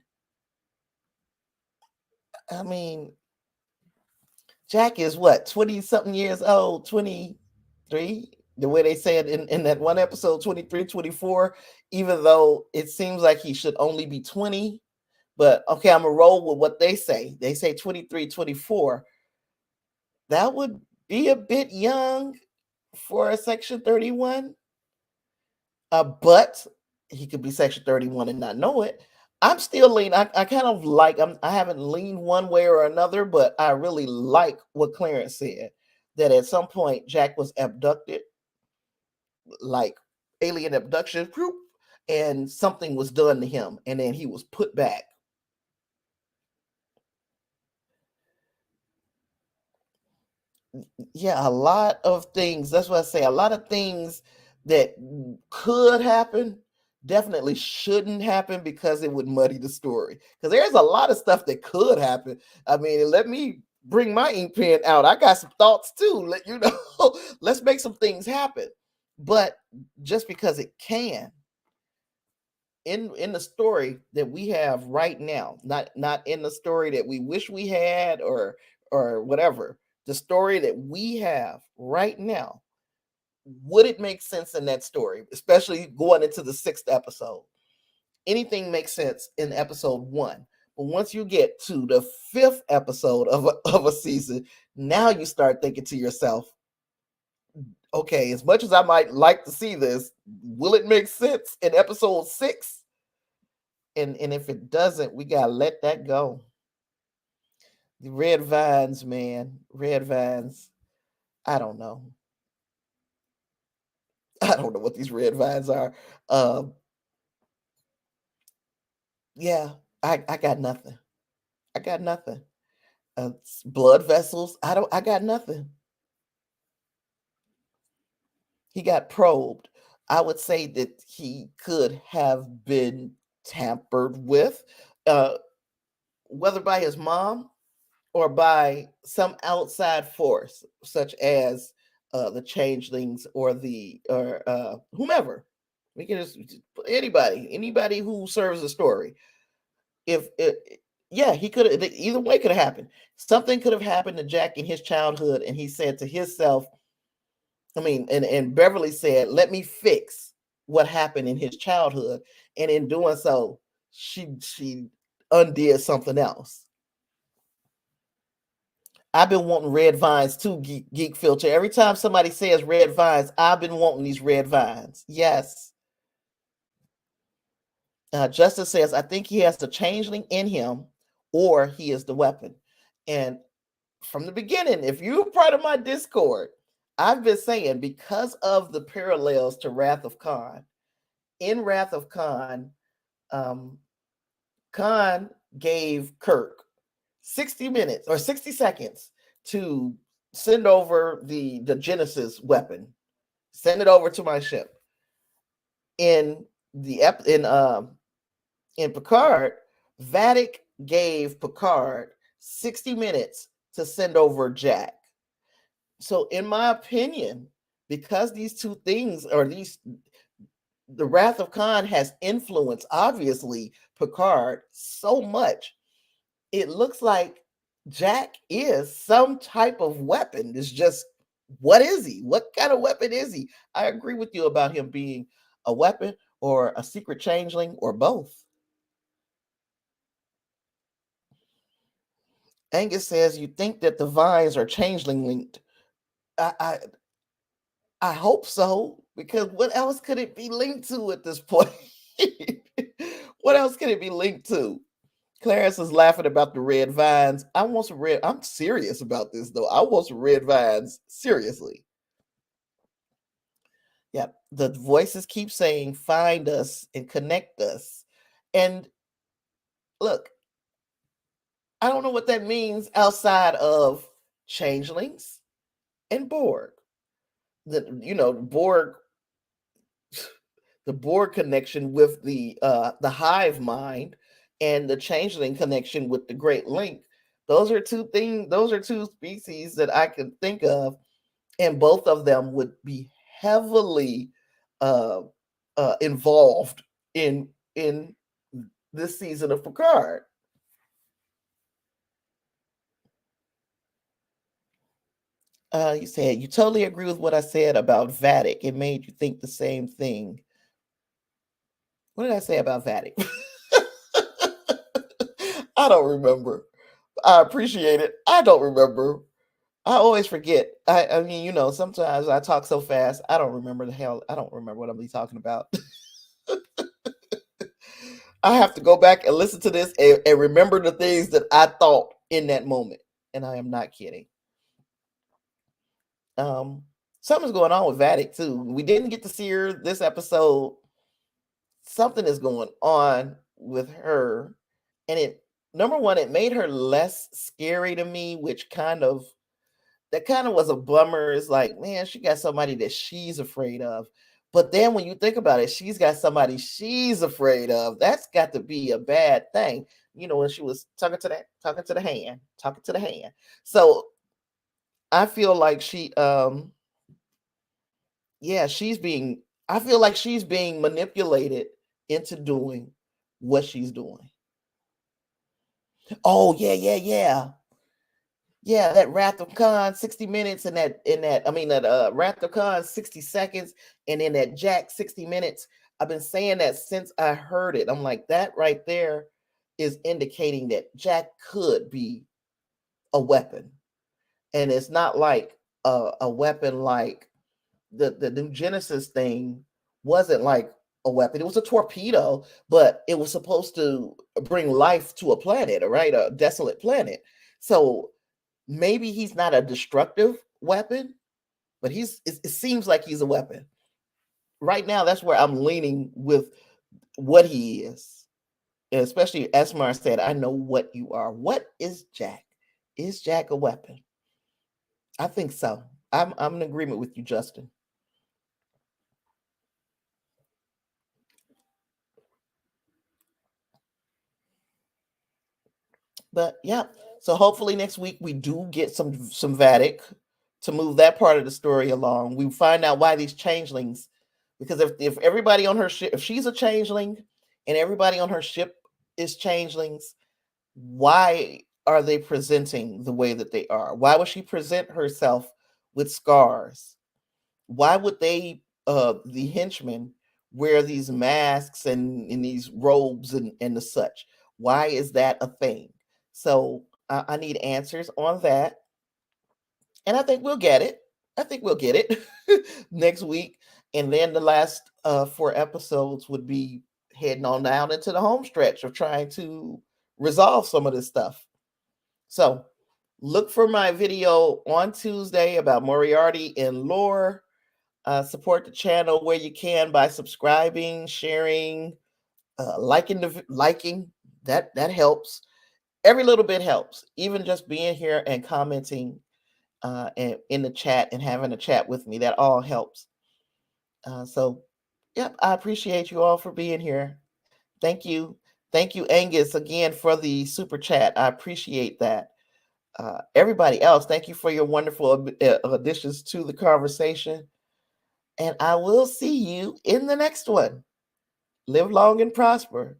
I mean, Jack is what, 20 something years old, 23? The way they say it in that one episode, 23, 24, even though it seems like he should only be 20. But okay, I'm going to roll with what they say. They say 23, 24. That would be a bit young for a section 31. But he could be section 31 and not know it. I'm still leaning. I kind of like. I haven't leaned one way or another, but I really like what Clarence said, that at some point Jack was abducted, like alien abduction, and something was done to him, and then he was put back. Yeah, a lot of things. That's what I say. A lot of things that could happen definitely shouldn't happen because it would muddy the story. Because there's a lot of stuff that could happen. I mean, let me bring my ink pen out. I got some thoughts too. Let you know, let's make some things happen. But just because it can, in the story that we have right now, not in the story that we wish we had or whatever, the story that we have right now, would it make sense in that story, especially going into the 6th episode? Anything makes sense in episode 1, but once you get to the 5th episode of a season, now you start thinking to yourself, okay, as much as I might like to see this, will it make sense in episode 6? And if it doesn't, we gotta let that go. The red vines, man, red vines. I don't know. I don't know what these red vines are. Um, yeah, I got nothing. I got nothing. Blood vessels. I got nothing. He got probed. I would say that he could have been tampered with, uh, whether by his mom or by some outside force, such as the changelings or the or whomever. We can just anybody who serves the story. If it, yeah, he could have. Either way could have happened. Something could have happened to Jack in his childhood, and he said to himself, I mean, and Beverly said, "Let me fix what happened in his childhood," and in doing so, she undid something else. I've been wanting red vines too, geek filter. Every time somebody says red vines, I've been wanting these red vines. Yes. Justice says, I think he has the changeling in him, or he is the weapon. And from the beginning, if you're part of my Discord, I've been saying, because of the parallels to Wrath of Khan, in Wrath of Khan, um, Khan gave Kirk 60 minutes or 60 seconds to send over the Genesis weapon. Send it over to my ship. In the in Picard, Vatic gave Picard 60 minutes to send over Jack. So, in my opinion, because these two things or these the Wrath of Khan has influenced obviously Picard so much, it looks like Jack is some type of weapon. It's just, what is he? What kind of weapon is he? I agree with you about him being a weapon or a secret changeling or both. Angus says, you think that the vines are changeling linked. I, I I hope so, because what else could it be linked to at this point? What else could it be linked to? Clarence is laughing about the red vines. I want some red. I'm serious about this though. I want some red vines. Seriously. Yeah. The voices keep saying, find us and connect us. And look, I don't know what that means outside of changelings and Borg. Borg, the Borg connection with the hive mind and the changeling connection with the Great Link. Those are two things, those are two species that I can think of, and both of them would be heavily uh, involved in this season of Picard. You said you totally agree with what I said about Vatic. It made you think the same thing. What did I say about Vatic? I don't remember. I appreciate it. I don't remember. I always forget. I mean, sometimes I talk so fast, I don't remember the hell. I don't remember what I'm talking about. I have to go back and listen to this and remember the things that I thought in that moment. And I am not kidding. Something's going on with Vatic too. We didn't get to see her this episode. Something is going on with her, and it number one, it made her less scary to me, which kind of was a bummer. It's like, man, she got somebody that she's afraid of. But then when you think about it, she's got somebody she's afraid of. That's got to be a bad thing. When she was talking to the hand. So I feel like she's being I feel like she's being manipulated into doing what she's doing. Oh, yeah. Yeah, that Wrath of Khan 60 minutes and that Wrath of Khan 60 seconds and then that Jack 60 minutes. I've been saying that since I heard it. I'm like, that right there is indicating that Jack could be a weapon. And it's not like a weapon like the new Genesis thing wasn't like a weapon. It was a torpedo, but it was supposed to bring life to a planet, right? A desolate planet. So maybe he's not a destructive weapon, but it seems like he's a weapon. Right now, that's where I'm leaning with what he is. And especially Esmar said, I know what you are. What is Jack? Is Jack a weapon? I think so. I'm in agreement with you, Justin. But yeah, so hopefully next week we do get some Vatic to move that part of the story along. We find out why these changelings, because if everybody on her ship, if she's a changeling and everybody on her ship is changelings, why are they presenting the way that they are? Why would she present herself with scars? Why would the henchmen wear these masks and these robes and the such? Why is that a thing? So I need answers on that. And I think we'll get it. I think we'll get it next week. And then the last 4 episodes would be heading on down into the home stretch of trying to resolve some of this stuff. So look for my video on Tuesday about Moriarty and lore. Support the channel where you can by subscribing, sharing, liking. That helps. Every little bit helps. Even just being here and commenting and in the chat and having a chat with me, that all helps. So, yep, I appreciate you all for being here. Thank you. Thank you, Angus, again for the super chat. I appreciate that. Everybody else, thank you for your wonderful additions to the conversation. And I will see you in the next one. Live long and prosper.